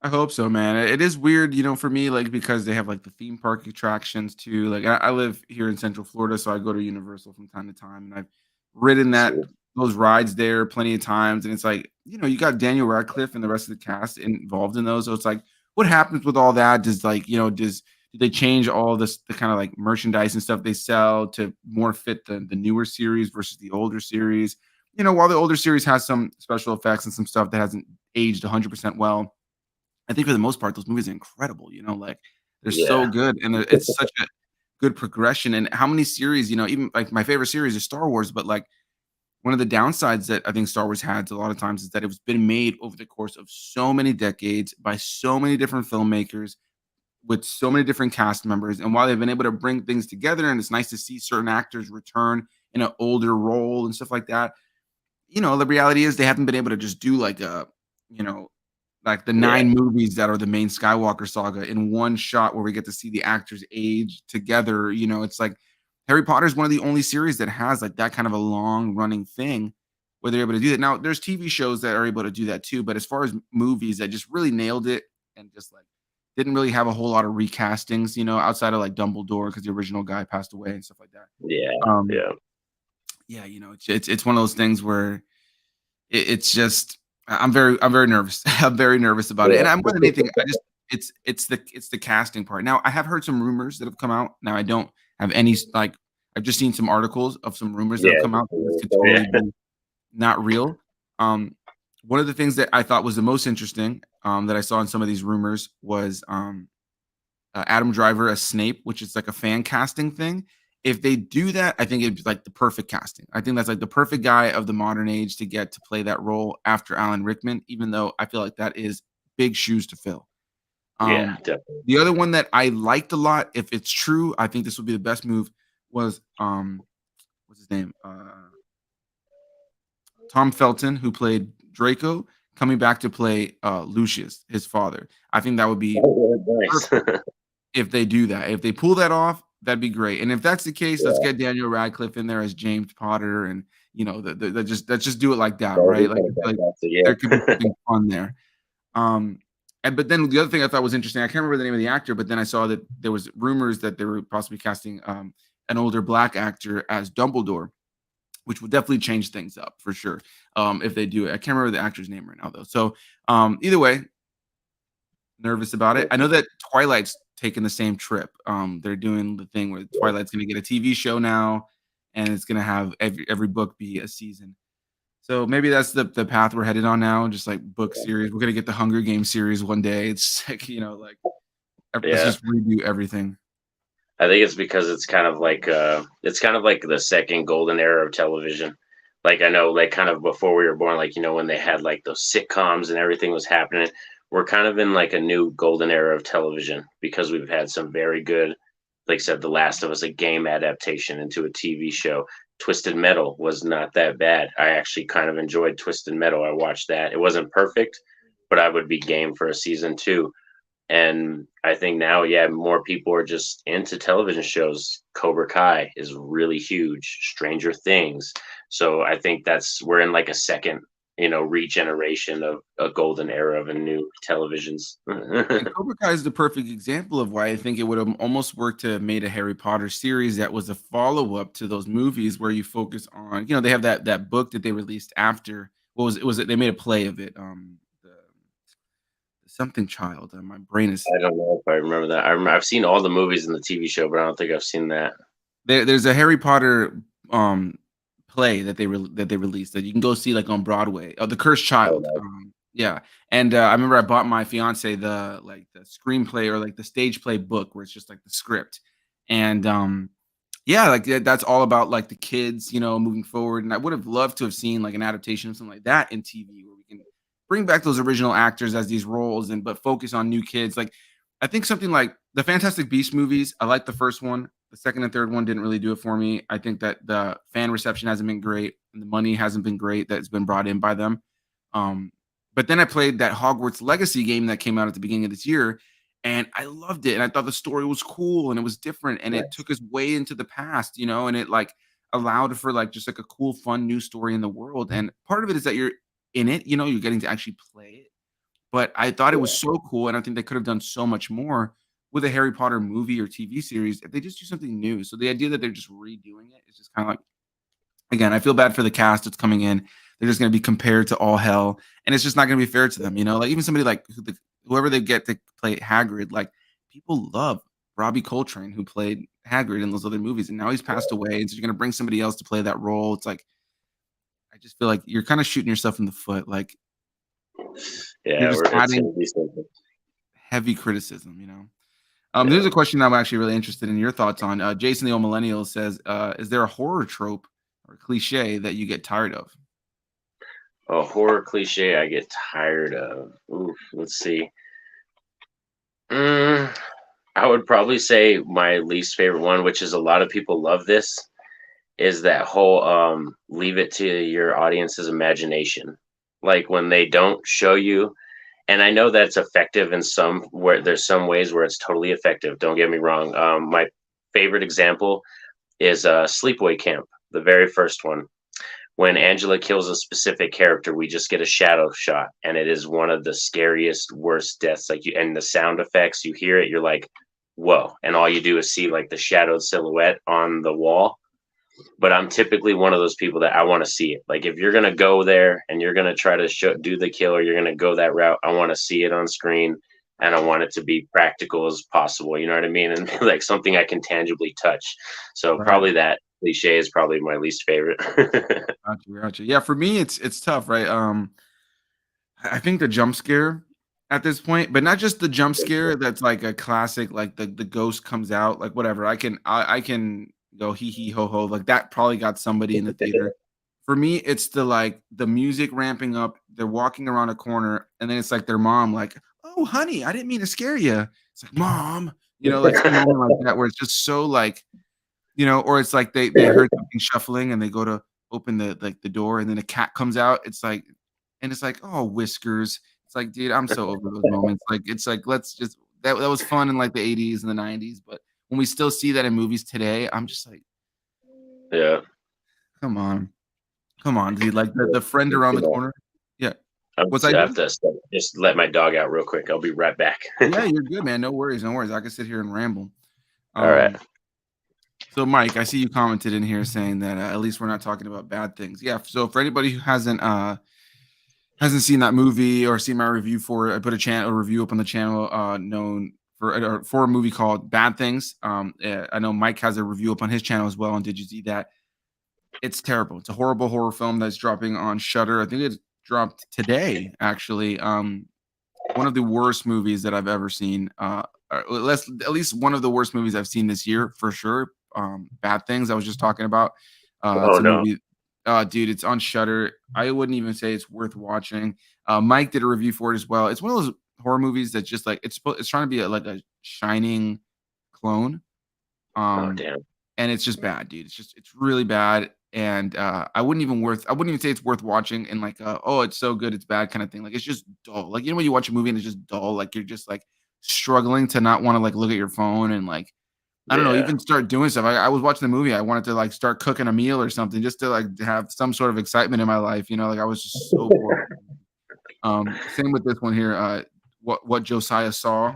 I hope so, man. It is weird, for me, like because they have like the theme park attractions too. Like I live here in Central Florida, so I go to Universal from time to time, and I've ridden So, those rides there plenty of times. And it's like, you got Daniel Radcliffe and the rest of the cast involved in those. So it's like, what happens with all that? Does like, do they change all this the kind of like merchandise and stuff they sell to more fit the newer series versus the older series? While the older series has some special effects and some stuff that hasn't aged 100% well, I think for the most part, those movies are incredible, like, they're yeah, so good, and it's such a good progression, and how many series, even, like, my favorite series is Star Wars, but, like, one of the downsides that I think Star Wars has a lot of times is that it was been made over the course of so many decades by so many different filmmakers with so many different cast members, and while they've been able to bring things together, and it's nice to see certain actors return in an older role and stuff like that, the reality is they haven't been able to just do, you know like the yeah, 9 movies that are the main Skywalker saga in one shot where we get to see the actors age together. It's like Harry Potter is one of the only series that has like that kind of a long running thing where they're able to do that. Now, there's TV shows that are able to do that too, but as far as movies that just really nailed it and just like didn't really have a whole lot of recastings, outside of like Dumbledore because the original guy passed away and stuff like that. yeah, Um, yeah. yeah, it's one of those things where it's just I'm very nervous. I'm very nervous about it, and I'm more than anything, I just it's the casting part. Now, I have heard some rumors that have come out. Now, I don't have any like I've just seen some articles of some rumors that have Yeah, come out. This could yeah, totally be not real. Um, One of the things that I thought was the most interesting, that I saw in some of these rumors was Adam Driver as Snape, which is like a fan casting thing. If they do that, I think it'd be like the perfect casting. I think that's like the perfect guy of the modern age to get to play that role after Alan Rickman, even though I feel like that is big shoes to fill. yeah, Um, definitely. the other one that I liked a lot, if it's true, I think this would be the best move, was what's his name? Tom Felton, who played Draco, coming back to play Lucius, his father. I think that would be Oh, nice. perfect if they do that. If they pull that off, that'd be great. And if that's the case, let's Yeah, get Daniel Radcliffe in there as James Potter, and let's just do it like that, that would right? be Like I feel like fantastic. there could be Yeah, something fun there. Um, and but then the other thing I thought was interesting, I can't remember the name of the actor, but then I saw that there was rumors that they were possibly casting an older black actor as Dumbledore, which would definitely change things up for sure. If they do it. I can't remember the actor's name right now though. So either way, nervous about it. I know that Twilight's taking the same trip. They're doing the thing where Twilight's going to get a TV show now, and it's going to have every book be a season. So maybe that's the path we're headed on now. Just like book series, we're going to get the Hunger Games series one day. It's like like let's yeah. just redo everything. I think it's because it's kind of like the second golden era of television. Like I know, like kind of before we were born, like when they had like those sitcoms and everything was happening. We're kind of in like a new golden era of television because we've had some very good, like I said, The Last of Us, a game adaptation into a TV show. Twisted Metal was not that bad. I actually kind of enjoyed Twisted Metal. I watched that. It wasn't perfect, but I would be game for a season two. And I think now, yeah, more people are just into television shows. Cobra Kai is really huge. Stranger Things. So I think we're in like a second, regeneration of a golden era of a new televisions. And Cobra Kai is the perfect example of why I think it would have almost worked to have made a Harry Potter series that was a follow-up to those movies where you focus on, they have that book that they released after. What was it? Was it they made a play of it? something child. My brain is. I don't know if I remember that. I've seen all the movies in the TV show, but I don't think I've seen that. There's a Harry Potter play that they released that you can go see like on Broadway. Oh, The Cursed Oh, Child. no. Yeah, and I remember I bought my fiance the screenplay or like the stage play book where it's just like the script, and yeah, like that's all about like the kids, moving forward. And I would have loved to have seen like an adaptation of something like that in TV where we can bring back those original actors as these roles and but focus on new kids. Like I think something like the Fantastic Beast movies. I like the first one. The second and third one didn't really do it for me. I think that the fan reception hasn't been great and the money hasn't been great that's been brought in by them. Um, but then I played that Hogwarts Legacy game that came out at the beginning of this year, and I loved it. And I thought the story was cool and it was different, and it Nice. took us way into the past, and it like allowed for like just like a cool, fun new story in the world. And part of it is that you're in it, you're getting to actually play it. But I thought it was Yeah. so cool, and I think they could have done so much more with a Harry Potter movie or TV series if they just do something new. So the idea that they're just redoing it is just kind of like, again, I feel bad for the cast that's coming in. They're just going to be compared to all hell, and it's just not going to be fair to them. Like even somebody like whoever they get to play Hagrid, like people love Robbie Coltrane who played Hagrid in those other movies, and now he's passed away. And so you're going to bring somebody else to play that role. It's like I just feel like you're kind of shooting yourself in the foot. Like you're Yeah, just it's adding gonna be something. heavy criticism. Yeah. There's a question I'm actually really interested in your thoughts on. Jason the Old Millennial says, is there a horror trope or cliche that you get tired of? A horror cliche I get tired of. Ooh, let's see. Mm, I would probably say my least favorite one, which is a lot of people love this, is that whole leave it to your audience's imagination. Like when they don't show you, and I know that's effective in some where there's some ways where it's totally effective. Don't get me wrong. My favorite example is Sleepaway Camp, the very first one. When Angela kills a specific character, we just get a shadow shot, and it is one of the scariest, worst deaths. Like and the sound effects, you hear it, you're like, "Whoa!" And all you do is see like the shadowed silhouette on the wall. But I'm typically one of those people that I want to see it. Like if you're gonna go there and you're gonna try to do the kill, or you're gonna go that route, I want to see it on screen, and I want it to be practical as possible. You know what I mean? And like something I can tangibly touch. So Right. probably that cliche is probably my least favorite. Gotcha. Yeah, for me, it's tough, right? I think the jump scare at this point, but not just the jump scare that's like a classic, like the ghost comes out, like whatever. I can go hee hee ho ho, like that probably got somebody in the theater. For me, it's the music ramping up. They're walking around a corner, and then it's like their mom, like, "Oh, honey, I didn't mean to scare you." It's like, "Mom," like some moment like that where it's just so like, or it's like they heard something shuffling and they go to open the door and then a cat comes out. It's like, "Oh, Whiskers." It's like, dude, I'm so over those moments. Like, it's like, let's just that was fun in like the 80s and the 90s, but when we still see that in movies today, I'm just like, Yeah. come on. Come on, dude. Like the friend around the corner. Yeah. What's I I have do? to just let my dog out real quick. I'll be right back. Yeah, you're good, man. No worries, no worries. I can sit here and ramble. All right. So Mike, I see you commented in here saying that at least we're not talking about bad things. Yeah. So for anybody who hasn't seen that movie or seen my review for it, I put a review up on the channel known for a movie called Bad Things. I know Mike has a review up on his channel as well. And did you see that? It's terrible. It's a horrible horror film that's dropping on Shudder. I think it dropped today, actually. One of the worst movies that I've ever seen. At least one of the worst movies I've seen this year for sure. Bad Things I was just talking about. It's Oh a no. movie. Dude, it's on Shudder. I wouldn't even say it's worth watching. Mike did a review for it as well. It's one of those horror movies that just like it's trying to be like a Shining clone. Oh Um, damn. and it's just bad, dude. It's really bad. And I wouldn't even say it's worth watching in like oh, it's so good, it's bad kind of thing. Like it's just dull. Like when you watch a movie and it's just dull, like you're just like struggling to not want to like look at your phone and like I don't know, Yeah. even start doing stuff. I was watching the movie. I wanted to like start cooking a meal or something just to like have some sort of excitement in my life. Like I was just so bored. Same with this one here. What Josiah Saw,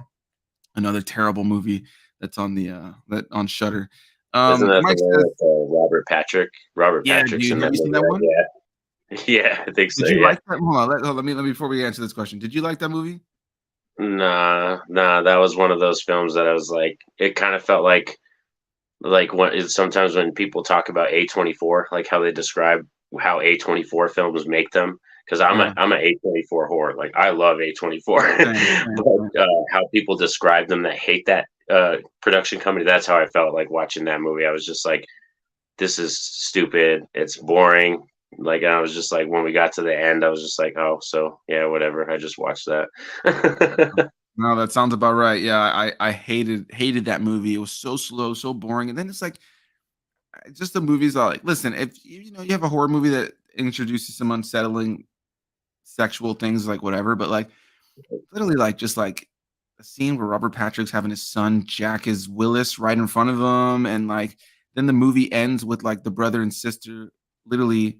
another terrible movie that's on the that on Shutter. Isn't that the Mike one says, with Robert Patrick? Robert "Yeah, Patrick's dude, in have that you seen movie, that one? right? Yeah. Yeah, I think so. Did you Yeah. like that?" Hold on, let me before we answer this question. Did you like that movie? Nah, that was one of those films that I was like, it kind of felt like when sometimes when people talk about A24, like how they describe how A24 films make them. Because Yeah. I'm a A24 whore. Like I love A24, Same, same, same. but how people describe them that hate that production company. That's how I felt like watching that movie. I was just like, this is stupid. It's boring. Like I was just like, when we got to the end, I was just like, oh, so yeah, whatever. I just watched that. No, that sounds about right. Yeah, I hated that movie. It was so slow, so boring. And then it's like just the movies are like, listen, if you know you have a horror movie that introduces some unsettling sexual things, like whatever, but like literally like just like a scene where Robert Patrick's having his son jack his Willis right in front of him, and like then the movie ends with like the brother and sister literally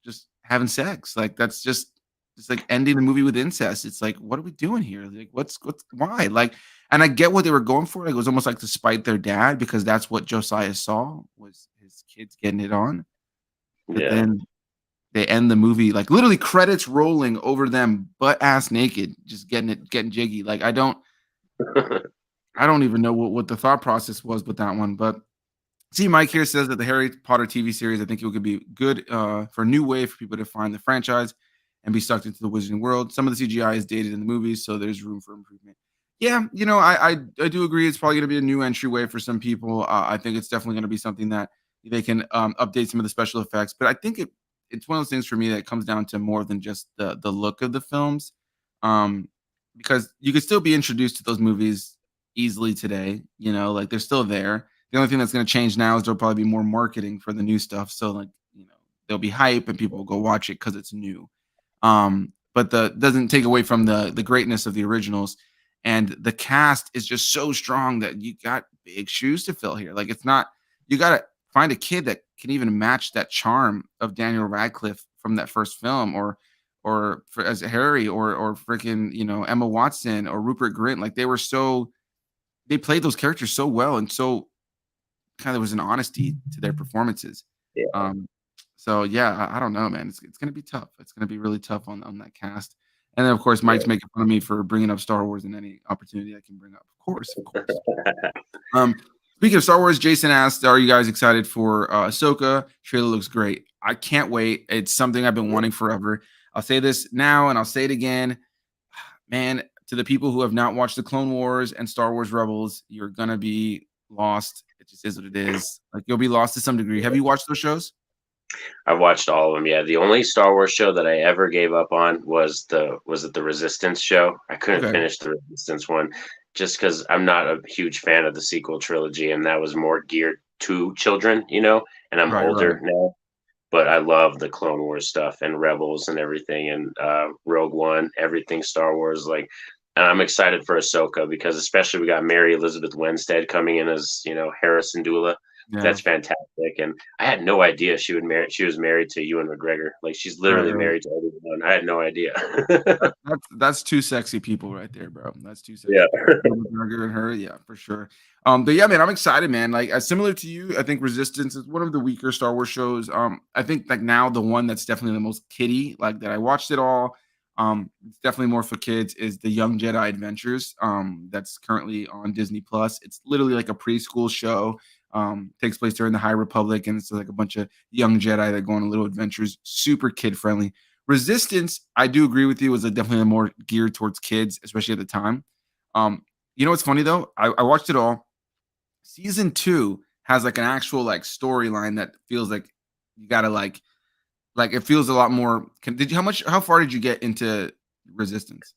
just having sex. Like that's just like ending the movie with incest. It's like, what are we doing here? Like, what's why? Like, and I get what they were going for. Like, it was almost like to spite their dad because that's what Josiah saw was his kids getting it on. But Yeah. then they end the movie like literally credits rolling over them butt ass naked, just getting jiggy. Like, I don't even know what the thought process was with that one, but see, Mike here says that the Harry Potter TV series, I think it could be good for a new way for people to find the franchise and be sucked into the Wizarding world. Some of the CGI is dated in the movies, so there's room for improvement. Yeah, you know, I do agree. It's probably going to be a new entryway for some people. I think it's definitely going to be something that they can update some of the special effects. But I think it's one of those things for me that comes down to more than just the look of the films, um, because you could still be introduced to those movies easily today. You know, like they're still there. The only thing that's going to change now is there'll probably be more marketing for the new stuff. So like, you know, there'll be hype and people will go watch it because it's new. But the doesn't take away from the greatness of the originals. And the cast is just so strong that you got big shoes to fill here. Like it's not you got to find a kid that can even match that charm of Daniel Radcliffe from that first film, or for, as Harry, or freaking Emma Watson or Rupert Grint. Like they played those characters so well and so kind of was an honesty to their performances. Yeah. Um, so yeah, I don't know, man. It's gonna be tough. It's gonna be really tough on that cast. And then of course Mike's making fun of me for bringing up Star Wars in any opportunity I can bring up. Of course, of course. Um, Speaking of Star Wars, Jason asked, "Are you guys excited for Ahsoka? Trailer looks great. I can't wait. It's something I've been wanting forever. I'll say this now and I'll say it again, man. To the people who have not watched the Clone Wars and Star Wars Rebels, you're gonna be lost. It just is what it is. Like you'll be lost to some degree. Have you watched those shows? I've watched all of them. Yeah, the only Star Wars show that I ever gave up on was the Resistance show. I couldn't Okay, finish the Resistance one just because I'm not a huge fan of the sequel trilogy, and that was more geared to children, And I'm right, right. older now, but I love the Clone Wars stuff and Rebels and everything, and Rogue One, everything Star Wars. Like, and I'm excited for Ahsoka because especially we got Mary Elizabeth Winstead coming in as Harrison Dula. Yeah, That's fantastic, and I had no idea she was married to Ewan McGregor. Like she's right, literally right. married to everyone. I had no idea. That's two sexy people right there, bro. That's two Yeah. sexy people. Ewan McGregor and her, yeah, for sure. But yeah, man, I'm excited, man. Like, similar to you, I think Resistance is one of the weaker Star Wars shows. I think like now the one that's definitely the most kiddie, like that I watched it all. It's definitely more for kids. Is the Young Jedi Adventures? That's currently on Disney Plus. It's literally like a preschool show. Takes place during the High Republic, and it's like a bunch of young Jedi that go on little adventures. Super kid friendly. Resistance, I do agree with you, was definitely more geared towards kids, especially at the time. Um, you know what's funny though? I watched it all. Season two has like an actual like storyline that feels like you gotta like it feels a lot more. Did you how far did you get into Resistance?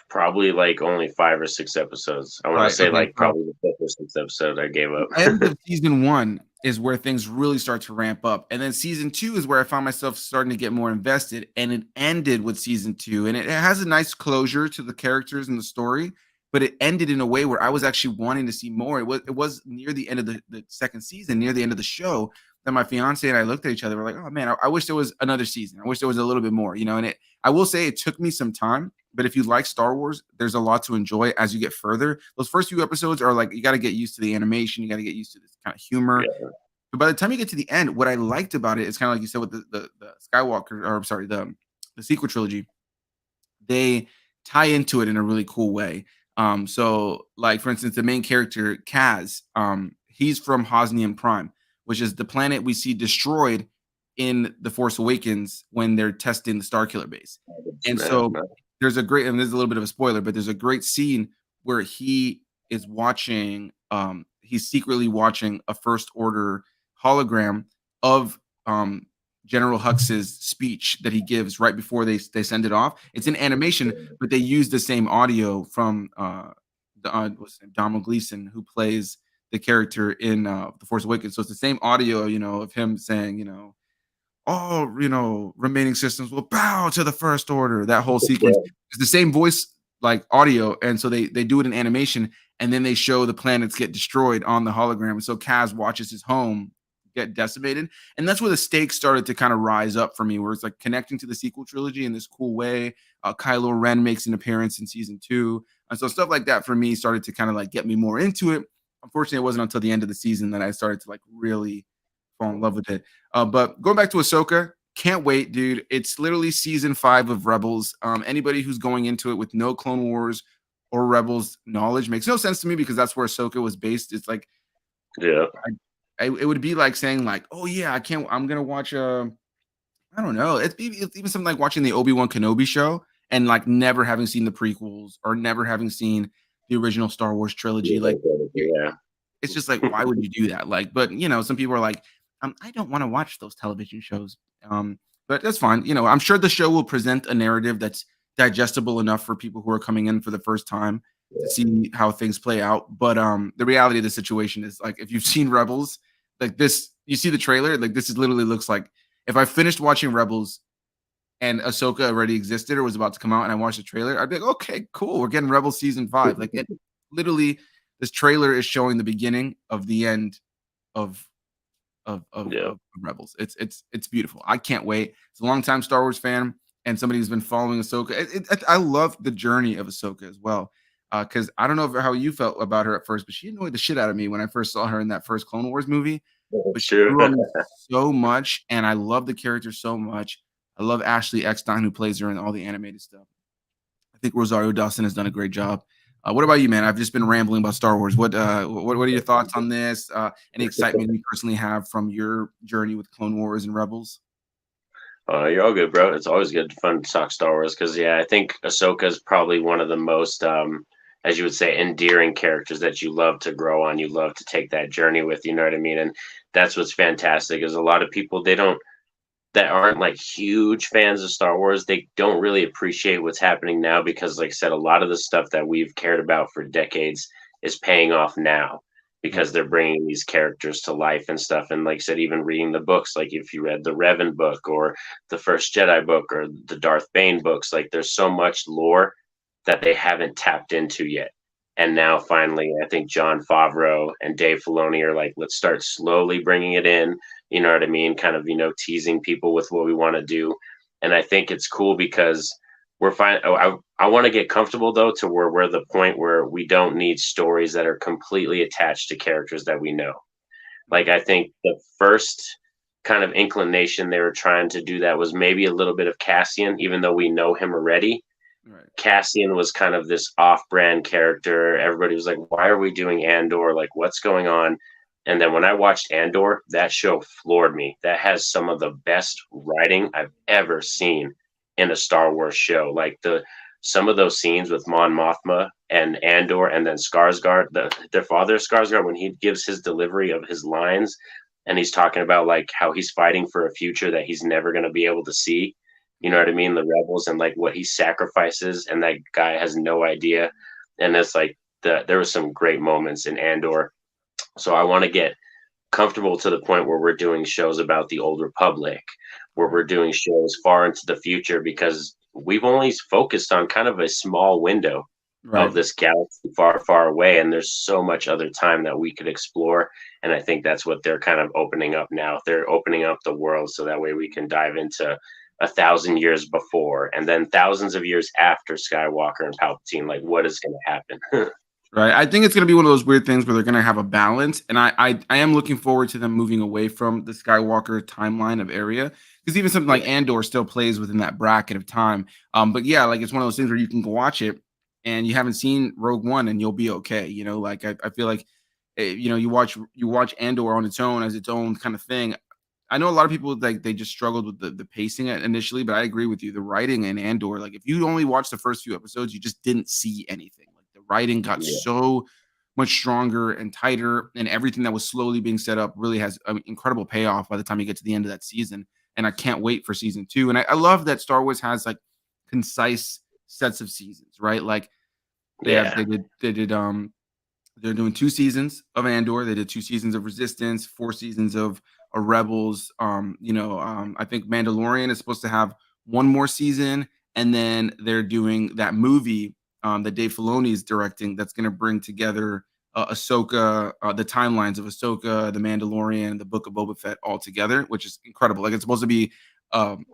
Probably like only 5 or 6 episodes. I want to Right. say Okay. like So probably the fifth or sixth episode I gave up. the end of season one is where things really start to ramp up. And then season two is where I found myself starting to get more invested. And it ended with season two. And it has a nice closure to the characters and the story, but it ended in a way where I was actually wanting to see more. It was near the end of the second season, near the end of the show, that my fiance and I looked at each other. We're like, oh man, I wish there was another season. I wish there was a little bit more, and I will say it took me some time, but if you like Star Wars, there's a lot to enjoy as you get further. Those first few episodes are like you got to get used to the animation, you got to get used to this kind of humor. Yeah. But by the time you get to the end, what I liked about it is kind of like you said with the Skywalker, or I'm sorry, the sequel trilogy. They tie into it in a really cool way. So like for instance, the main character Kaz, he's from Hosnian Prime, which is the planet we see destroyed in The Force Awakens when they're testing the Starkiller base. And Yeah, so there's a great, and there's a little bit of a spoiler, but there's a great scene where he is watching, he's secretly watching a First Order hologram of General Hux's speech that he gives right before they send it off. It's in animation, but they use the same audio from what's his name? Donald Gleason, who plays the character in The Force Awakens. So it's the same audio, of him saying, all remaining systems will bow to the First Order. That whole sequence is the same voice, like audio, and so they do it in animation, and then they show the planets get destroyed on the hologram. And so Kaz watches his home get decimated, and that's where the stakes started to kind of rise up for me, where it's like connecting to the sequel trilogy in this cool way. Kylo Ren makes an appearance in season 2, and so stuff like that for me started to kind of like get me more into it. Unfortunately, it wasn't until the end of the season that I started to like really fall in love with it. But going back to Ahsoka, can't wait, dude. It's literally season 5 of Rebels. Anybody who's going into it with no Clone Wars or Rebels knowledge makes no sense to me, because that's where Ahsoka was based. It's like, yeah, it would be like saying like, oh yeah, I'm gonna watch I don't know. It's even something like watching the Obi-Wan Kenobi show and like never having seen the prequels or never having seen the original Star Wars trilogy. Like, yeah. it's just like, why would you do that? Like, but some people are like, I don't want to watch those television shows. But that's fine. I'm sure the show will present a narrative that's digestible enough for people who are coming in for the first time to see how things play out. But the reality of the situation is, like, if you've seen Rebels, like this, you see the trailer, like this is literally looks like if I finished watching Rebels and Ahsoka already existed or was about to come out and I watched the trailer, I'd be like, okay, cool, we're getting Rebels season 5. Like, it literally, this trailer is showing the beginning of the end of Rebels. It's beautiful. I can't wait. It's a longtime Star Wars fan and somebody who's been following Ahsoka. I love the journey of Ahsoka as well. Because I don't know how you felt about her at first, but she annoyed the shit out of me when I first saw her in that first Clone Wars movie. But she grew on me so much, and I love the character so much. I love Ashley Eckstein, who plays her in all the animated stuff. I think Rosario Dawson has done a great job. What about you, man? I've just been rambling about Star Wars. What are your thoughts on this? Any excitement you personally have from your journey with Clone Wars and Rebels? You're all good, bro. It's always good fun to talk Star Wars because, yeah, I think Ahsoka is probably one of the most, as you would say, endearing characters that you love to grow on. You love to take that journey with, you know what I mean? And that's what's fantastic is a lot of people, that aren't like huge fans of Star Wars, they don't really appreciate what's happening now because, like I said, a lot of the stuff that we've cared about for decades is paying off now because they're bringing these characters to life and stuff. And like I said, even reading the books, like if you read the Revan book or the First Jedi book or the Darth Bane books, like there's so much lore that they haven't tapped into yet. And now finally, I think Jon Favreau and Dave Filoni are like, let's start slowly bringing it in. You know what I mean? Kind of, teasing people with what we want to do. And I think it's cool because we're fine. I want to get comfortable though, to where we're the point where we don't need stories that are completely attached to characters that we know. Like, I think the first kind of inclination they were trying to do that was maybe a little bit of Cassian, even though we know him already. Right. Cassian was kind of this off-brand character. Everybody was like, why are we doing Andor? Like, what's going on? And then when I watched Andor, that show floored me. That has some of the best writing I've ever seen in a Star Wars show. Like some of those scenes with Mon Mothma and Andor, and then Skarsgård, their father Skarsgård, when he gives his delivery of his lines, and he's talking about like how he's fighting for a future that he's never going to be able to see. You know what I mean? The rebels and like what he sacrifices, and that guy has no idea. And it's like there were some great moments in Andor. So I want to get comfortable to the point where we're doing shows about the Old Republic, where we're doing shows far into the future, because we've only focused on kind of a small window of this galaxy far, far away. And there's so much other time that we could explore. And I think that's what they're kind of opening up now. They're opening up the world so that way we can dive into 1,000 years before and then thousands of years after Skywalker and Palpatine. Like, what is going to happen? Right. I think it's going to be one of those weird things where they're going to have a balance. And I am looking forward to them moving away from the Skywalker timeline of area because even something like Andor still plays within that bracket of time. But yeah, like it's one of those things where you can go watch it and you haven't seen Rogue One and you'll be okay. You know, like I feel like you know, you watch Andor on its own as its own kind of thing. I know a lot of people like they just struggled with the pacing initially, but I agree with you. The writing in Andor, like if you only watched the first few episodes, you just didn't see anything. Like the writing got Yeah. so much stronger and tighter, and everything that was slowly being set up really has an incredible payoff by the time you get to the end of that season. And I can't wait for season two. And I love that Star Wars has like concise sets of seasons, right? Like Yeah. they did they're doing 2 seasons of Andor. They did 2 seasons of Resistance, 4 seasons of Rebels. I think Mandalorian is supposed to have one more season, and then they're doing that movie that Dave Filoni is directing. That's going to bring together Ahsoka, the timelines of Ahsoka, the Mandalorian, the Book of Boba Fett all together, which is incredible. Like it's supposed to be um,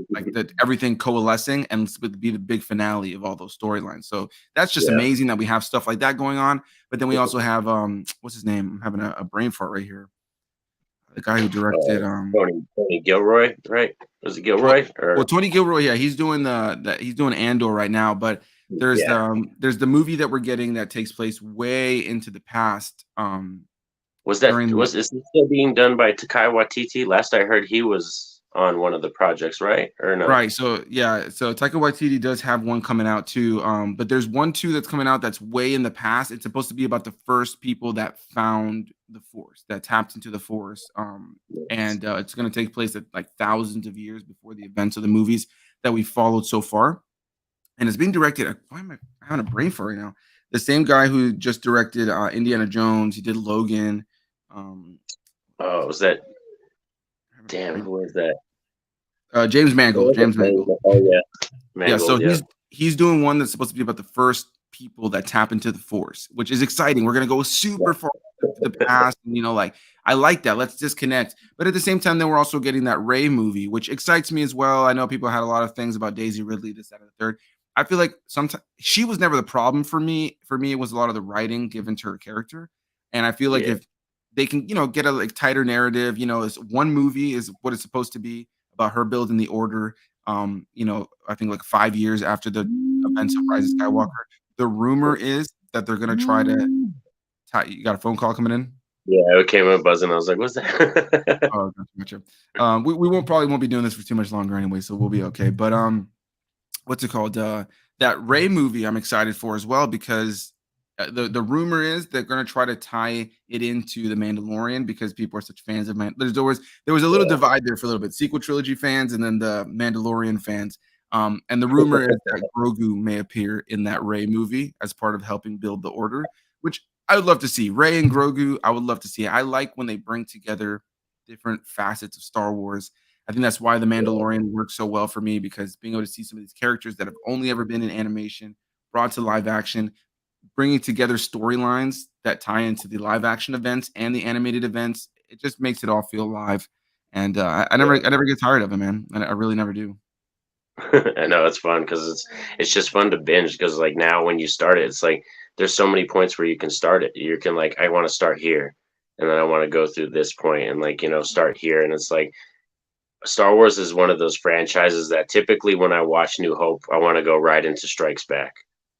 like that everything coalescing and be the big finale of all those storylines. So that's just Yeah. amazing that we have stuff like that going on. But then we also have what's his name? I'm having a brain fart right here. The guy who directed Tony Gilroy, right? Was it Gilroy well or Tony Gilroy, yeah, he's doing he's doing Andor right now, but yeah? there's the movie that we're getting that takes place way into the past during Is this still being done by Takai Waititi? Last I heard, he was on one of the projects, right? Or no? right. So yeah, so Taika Waititi does have one coming out too. But there's one too that's coming out that's way in the past. It's supposed to be about the first people that found the Force, that tapped into the Force. And it's going to take place at like thousands of years before the events of the movies that we followed so far. And it's being directed. Why am I having a brain fart right now? The same guy who just directed Indiana Jones. He did Logan. Um, Oh, was that? having a Damn, brain who was that? James Mangold. What was James it? Mangold. Oh yeah, Yeah, so Mangold. Yeah. he's doing one that's supposed to be about the first people that tap into the Force, which is exciting. We're gonna go super far into the past, and like I like that. Let's disconnect. But at the same time, then we're also getting that Rey movie, which excites me as well. I know people had a lot of things about Daisy Ridley, this, that, and the third. I feel like sometimes she was never the problem for me. For me, it was a lot of the writing given to her character, and I feel like Yeah. if they can, get a like tighter narrative, this one movie is what it's supposed to be about her building the order I think like 5 years after the events of Rise of Skywalker. The rumor is that they're gonna try to you got a phone call coming in? Yeah, it came up buzzing. I was like, "What's that?" Oh, gotcha. We won't be doing this for too much longer anyway, so we'll be okay. But what's it called? That Ray movie I'm excited for as well because the rumor is they're going to try to tie it into the Mandalorian because people are such fans of there was a little Yeah. divide there for a little bit. Sequel trilogy fans and then the Mandalorian fans. And the rumor is that Grogu may appear in that Ray movie as part of helping build the Order, which I would love to see. Ray and Grogu, I would love to see. I like when they bring together different facets of Star Wars. I think that's why the Mandalorian works so well for me because being able to see some of these characters that have only ever been in animation brought to live action, bringing together storylines that tie into the live action events and the animated events, it just makes it all feel alive. And I never get tired of it, man. I really never do. I know it's fun because it's just fun to binge because like now when you start it, it's like there's so many points where you can start it. You can like I want to start here, and then I want to go through this point and like start here, and it's like Star Wars is one of those franchises that typically when I watch New Hope, I want to go right into Strikes Back.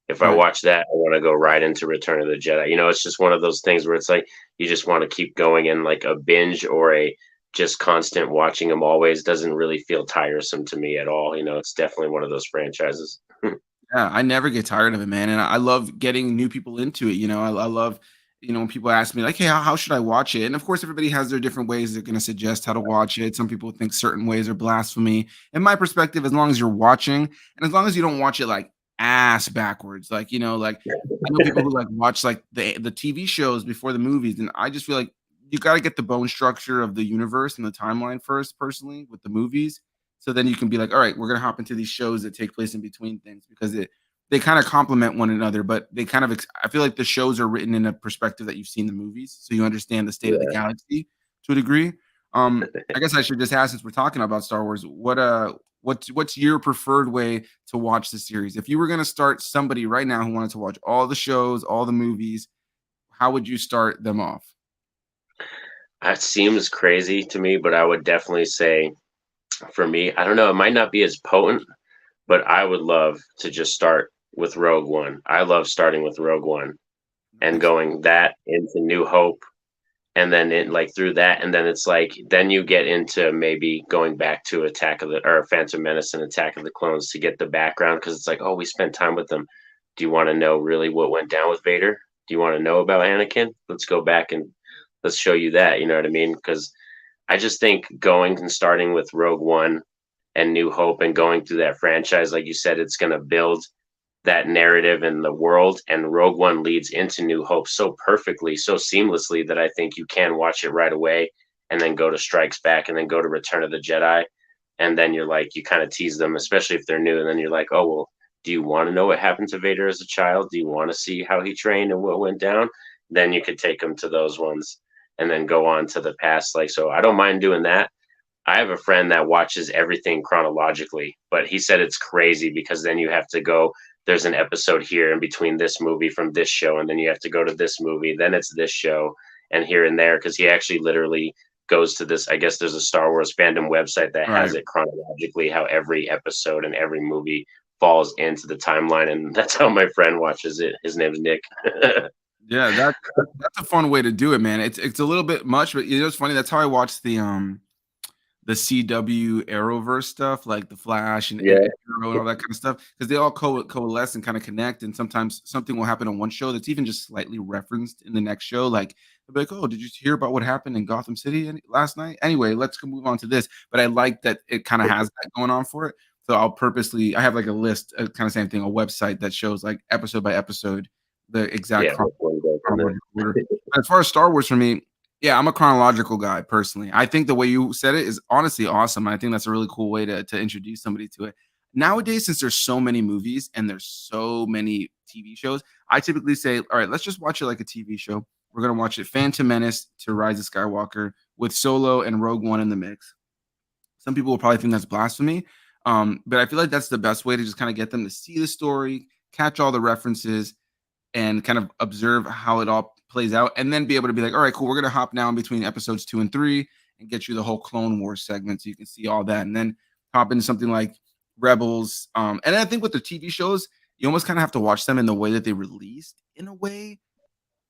If I Right. watch that, I want to go right into Return of the Jedi. It's just one of those things where it's like you just want to keep going in like a binge or a just constant watching them always doesn't really feel tiresome to me at all. It's definitely one of those franchises. Yeah, I never get tired of it, man. And I love getting new people into it. I love, when people ask me, like, hey, how should I watch it? And of course, everybody has their different ways they're going to suggest how to watch it. Some people think certain ways are blasphemy. In my perspective, as long as you're watching and as long as you don't watch it like ass backwards, like, like I know people who like watch like the TV shows before the movies. And I just feel like you got to get the bone structure of the universe and the timeline first, personally, with the movies. So then you can be like, all right, we're gonna hop into these shows that take place in between things because they kind of complement one another, but they kind of I feel like the shows are written in a perspective that you've seen the movies, so you understand the state of the Yeah. galaxy to a degree. I guess I should just ask since we're talking about Star Wars, what's your preferred way to watch the series? If you were gonna start somebody right now who wanted to watch all the shows, all the movies, how would you start them off? That seems crazy to me, but I would definitely say For me, I don't know. It might not be as potent, but I would love to just start with Rogue One. I love starting with Rogue One and Nice. going that into New Hope, and then it like through that, and then it's like then you get into maybe going back to Attack of the or Phantom Menace and Attack of the Clones to get the background because it's like, oh, we spent time with them. Do you want to know really what went down with Vader? Do you want to know about Anakin? Let's go back and let's show you that. You know what I mean? Because I just think going and starting with Rogue One and New Hope and going through that franchise, like you said, it's going to build that narrative in the world. And Rogue One leads into New Hope so perfectly, so seamlessly that I think you can watch it right away and then go to Strikes Back and then go to Return of the Jedi. And then you're like, you kind of tease them, especially if they're new. And then you're like, oh, well, do you want to know what happened to Vader as a child? Do you want to see how he trained and what went down? Then you could take them to those ones and then go on to the past. Like, so I don't mind doing that. I have a friend that watches everything chronologically, but he said it's crazy because then you have to go. There's an episode here in between this movie from this show, and then you have to go to this movie, then it's this show, and here and there, because he actually literally goes to this. I guess there's a Star Wars fandom website that has Right. it chronologically, how every episode and every movie falls into the timeline, and that's how my friend watches it. His name's Nick. Yeah, that's a fun way to do it, man. It's a little bit much, but you know it's funny. That's how I watched the CW Arrowverse stuff, like the Flash and Yeah, Arrow and all that kind of stuff, because they all coalesce and kind of connect. And sometimes something will happen on one show that's even just slightly referenced in the next show. Like they'll be like, "Oh, did you hear about what happened in Gotham City last night?" Anyway, let's go move on to this. But I like that it kind of has that going on for it. So I have like a list, kind of same thing, a website that shows like episode by episode the exact yeah. Which one goes in there? chronological order. As far as Star Wars for me, yeah, I'm a chronological guy personally. I think the way you said it is honestly awesome. I think that's a really cool way to introduce somebody to it. Nowadays, since there's so many movies and there's so many TV shows, I typically say, all right, let's just watch it like a TV show. We're gonna watch it Phantom Menace to Rise of Skywalker with Solo and Rogue One in the mix. Some people will probably think that's blasphemy, but I feel like that's the best way to just kind of get them to see the story, catch all the references, and kind of observe how it all plays out, and then be able to be like, all right, cool, we're gonna hop now in between episodes 2 and 3 and get you the whole Clone Wars segment so you can see all that, and then hop into something like Rebels. And I think with the TV shows, you almost kind of have to watch them in the way that they released in a way.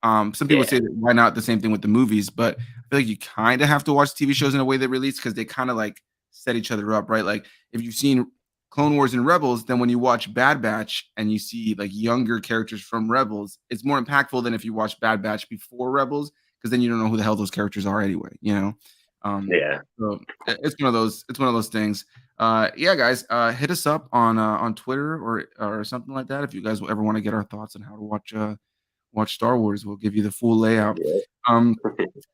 Some people Yeah, say that why not the same thing with the movies, but I feel like you kind of have to watch TV shows in a way they release because they kind of like set each other up, right? Like if you've seen Clone Wars and Rebels, then when you watch Bad Batch and you see like younger characters from Rebels, it's more impactful than if you watch Bad Batch before Rebels, because then you don't know who the hell those characters are anyway, you know? yeah, So it's one of those things. Yeah, guys, hit us up on Twitter or something like that if you guys will ever want to get our thoughts on how to watch Star Wars. We'll give you the full layout. yeah. Um,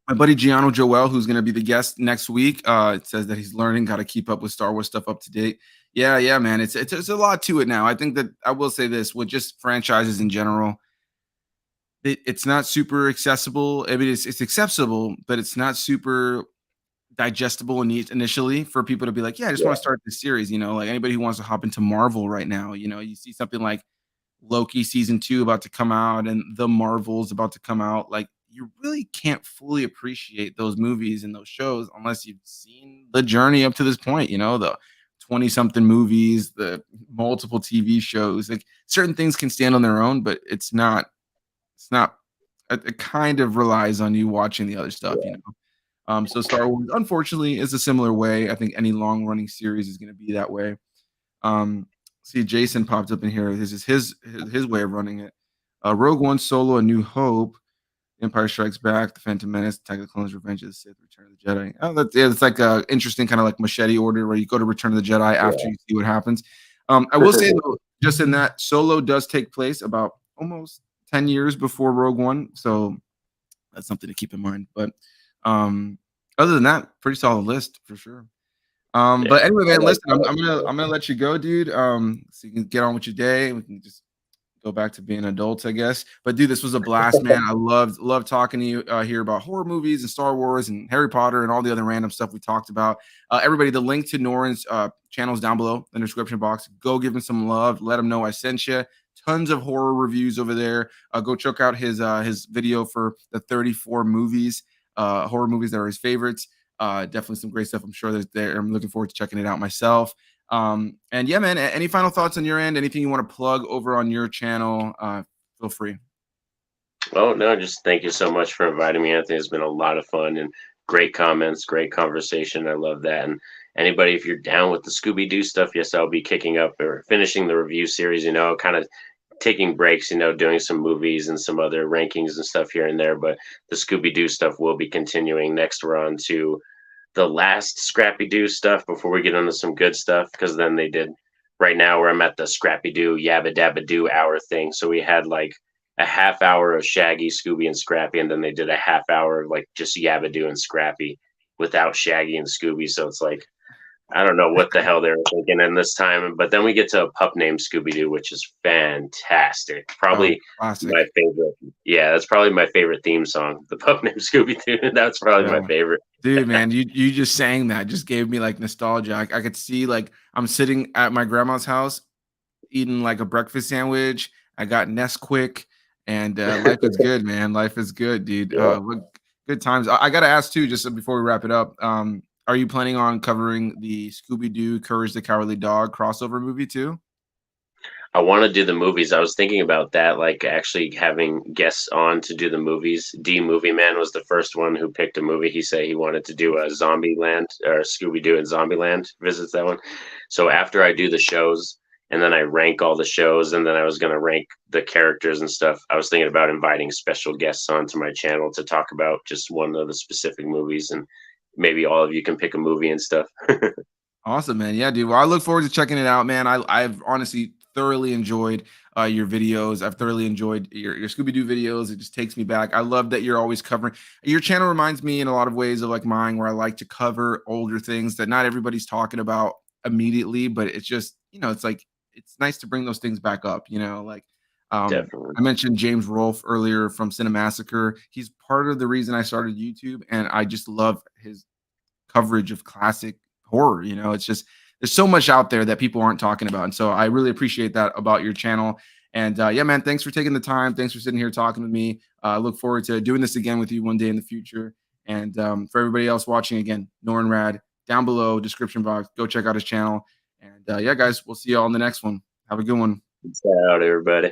my buddy Gianno Joel, who's going to be the guest next week, says that he's learning how to keep up with Star Wars stuff up to date. Yeah, man, it's a lot to it now. I think that I will say this with just franchises in general, it's not super accessible. I mean, it's accessible, but it's not super digestible initially for people to be like, yeah, I just want Yeah. to start this series. You know, like anybody who wants to hop into Marvel right now, you know, you see something like Loki season 2 about to come out and The Marvels about to come out. Like you really can't fully appreciate those movies and those shows unless you've seen the journey up to this point, you know, the 20 something movies, the multiple TV shows. Like certain things can stand on their own, but it's not it kind of relies on you watching the other stuff, you know. So Star Wars, unfortunately, is a similar way. I think any long running series is going to be that way. See, Jason popped up in here. This is his way of running it. Rogue One, Solo, A New Hope, Empire Strikes Back, The Phantom Menace, Attack of the Clones, Revenge of the Sith, Return of the Jedi. Oh, it's like a interesting kind of like machete order where you go to Return of the Jedi after you see what happens. I will say though, just in that Solo does take place about almost 10 years before Rogue One, so that's something to keep in mind. But other than that, pretty solid list for sure. Yeah. But anyway, I man, like listen, I'm gonna let you go, dude. So you can get on with your day. We can just go back to being adults, I guess. But dude, this was a blast, man. I loved talking to you here about horror movies and Star Wars and Harry Potter and all the other random stuff we talked about. Everybody, the link to Norin's channels down below in the description box. Go give him some love. Let him know I sent you. Tons of horror reviews over there. Go check out his video for the 34 movies, horror movies that are his favorites. Definitely some great stuff. I'm sure there's there. I'm looking forward to checking it out myself. And yeah, man, any final thoughts on your end? Anything you want to plug over on your channel? Feel free. Oh no, just thank you so much for inviting me, Anthony. It's been a lot of fun and great comments, great conversation. I love that. And anybody, if you're down with the Scooby Doo stuff, yes, I'll be kicking up or finishing the review series. Kind of taking breaks. Doing some movies and some other rankings and stuff here and there. But the Scooby Doo stuff will be continuing. Next, we're on to the last Scrappy Doo stuff before we get into some good stuff, because then they did. Right now, where I'm at the Scrappy Doo Yabba Dabba Doo hour thing. So we had like a half hour of Shaggy, Scooby, and Scrappy, and then they did a half hour of like just Yabba-Doo and Scrappy without Shaggy and Scooby. So it's like, I don't know what the hell they were thinking in this time. But then we get to a pup named Scooby-Doo, which is fantastic. Probably Classic. my favorite. Yeah, that's probably my favorite theme song. The pup named Scooby-Doo. That's probably my favorite. Dude, man, you just saying that just gave me like nostalgia. I could see like I'm sitting at my grandma's house eating like a breakfast sandwich. I got Nesquik. And life is good, man. Life is good, dude. Yeah. What good times. I got to ask too, just before we wrap it up. Are you planning on covering the Scooby-Doo Courage the Cowardly Dog crossover movie too? I want to do the movies. I was thinking about that, like actually having guests on to do the movies. D Movie Man was the first one who picked a movie. He said he wanted to do a Zombie Land or Scooby Doo and Zombie Land visits that one. So after I do the shows and then I rank all the shows and then I was going to rank the characters and stuff, I was thinking about inviting special guests onto my channel to talk about just one of the specific movies, and maybe all of you can pick a movie and stuff. Awesome, man. Yeah, dude. Well, I look forward to checking it out, man. I've honestly thoroughly enjoyed your videos. I've thoroughly enjoyed your Scooby-Doo videos. It just takes me back. I love that you're always covering. Your channel reminds me in a lot of ways of like mine, where I like to cover older things that not everybody's talking about immediately, but it's just, it's like, it's nice to bring those things back up, like, Definitely. I mentioned James Rolfe earlier from Cinemassacre. He's part of the reason I started YouTube, and I just love his coverage of classic horror. It's just there's so much out there that people aren't talking about, and so I really appreciate that about your channel. And yeah, man, thanks for taking the time. Thanks for sitting here talking with me. I look forward to doing this again with you one day in the future. And for everybody else watching, again, Norin Radd, down below description box. Go check out his channel. And yeah, guys, we'll see you all in the next one. Have a good one. Peace out, everybody.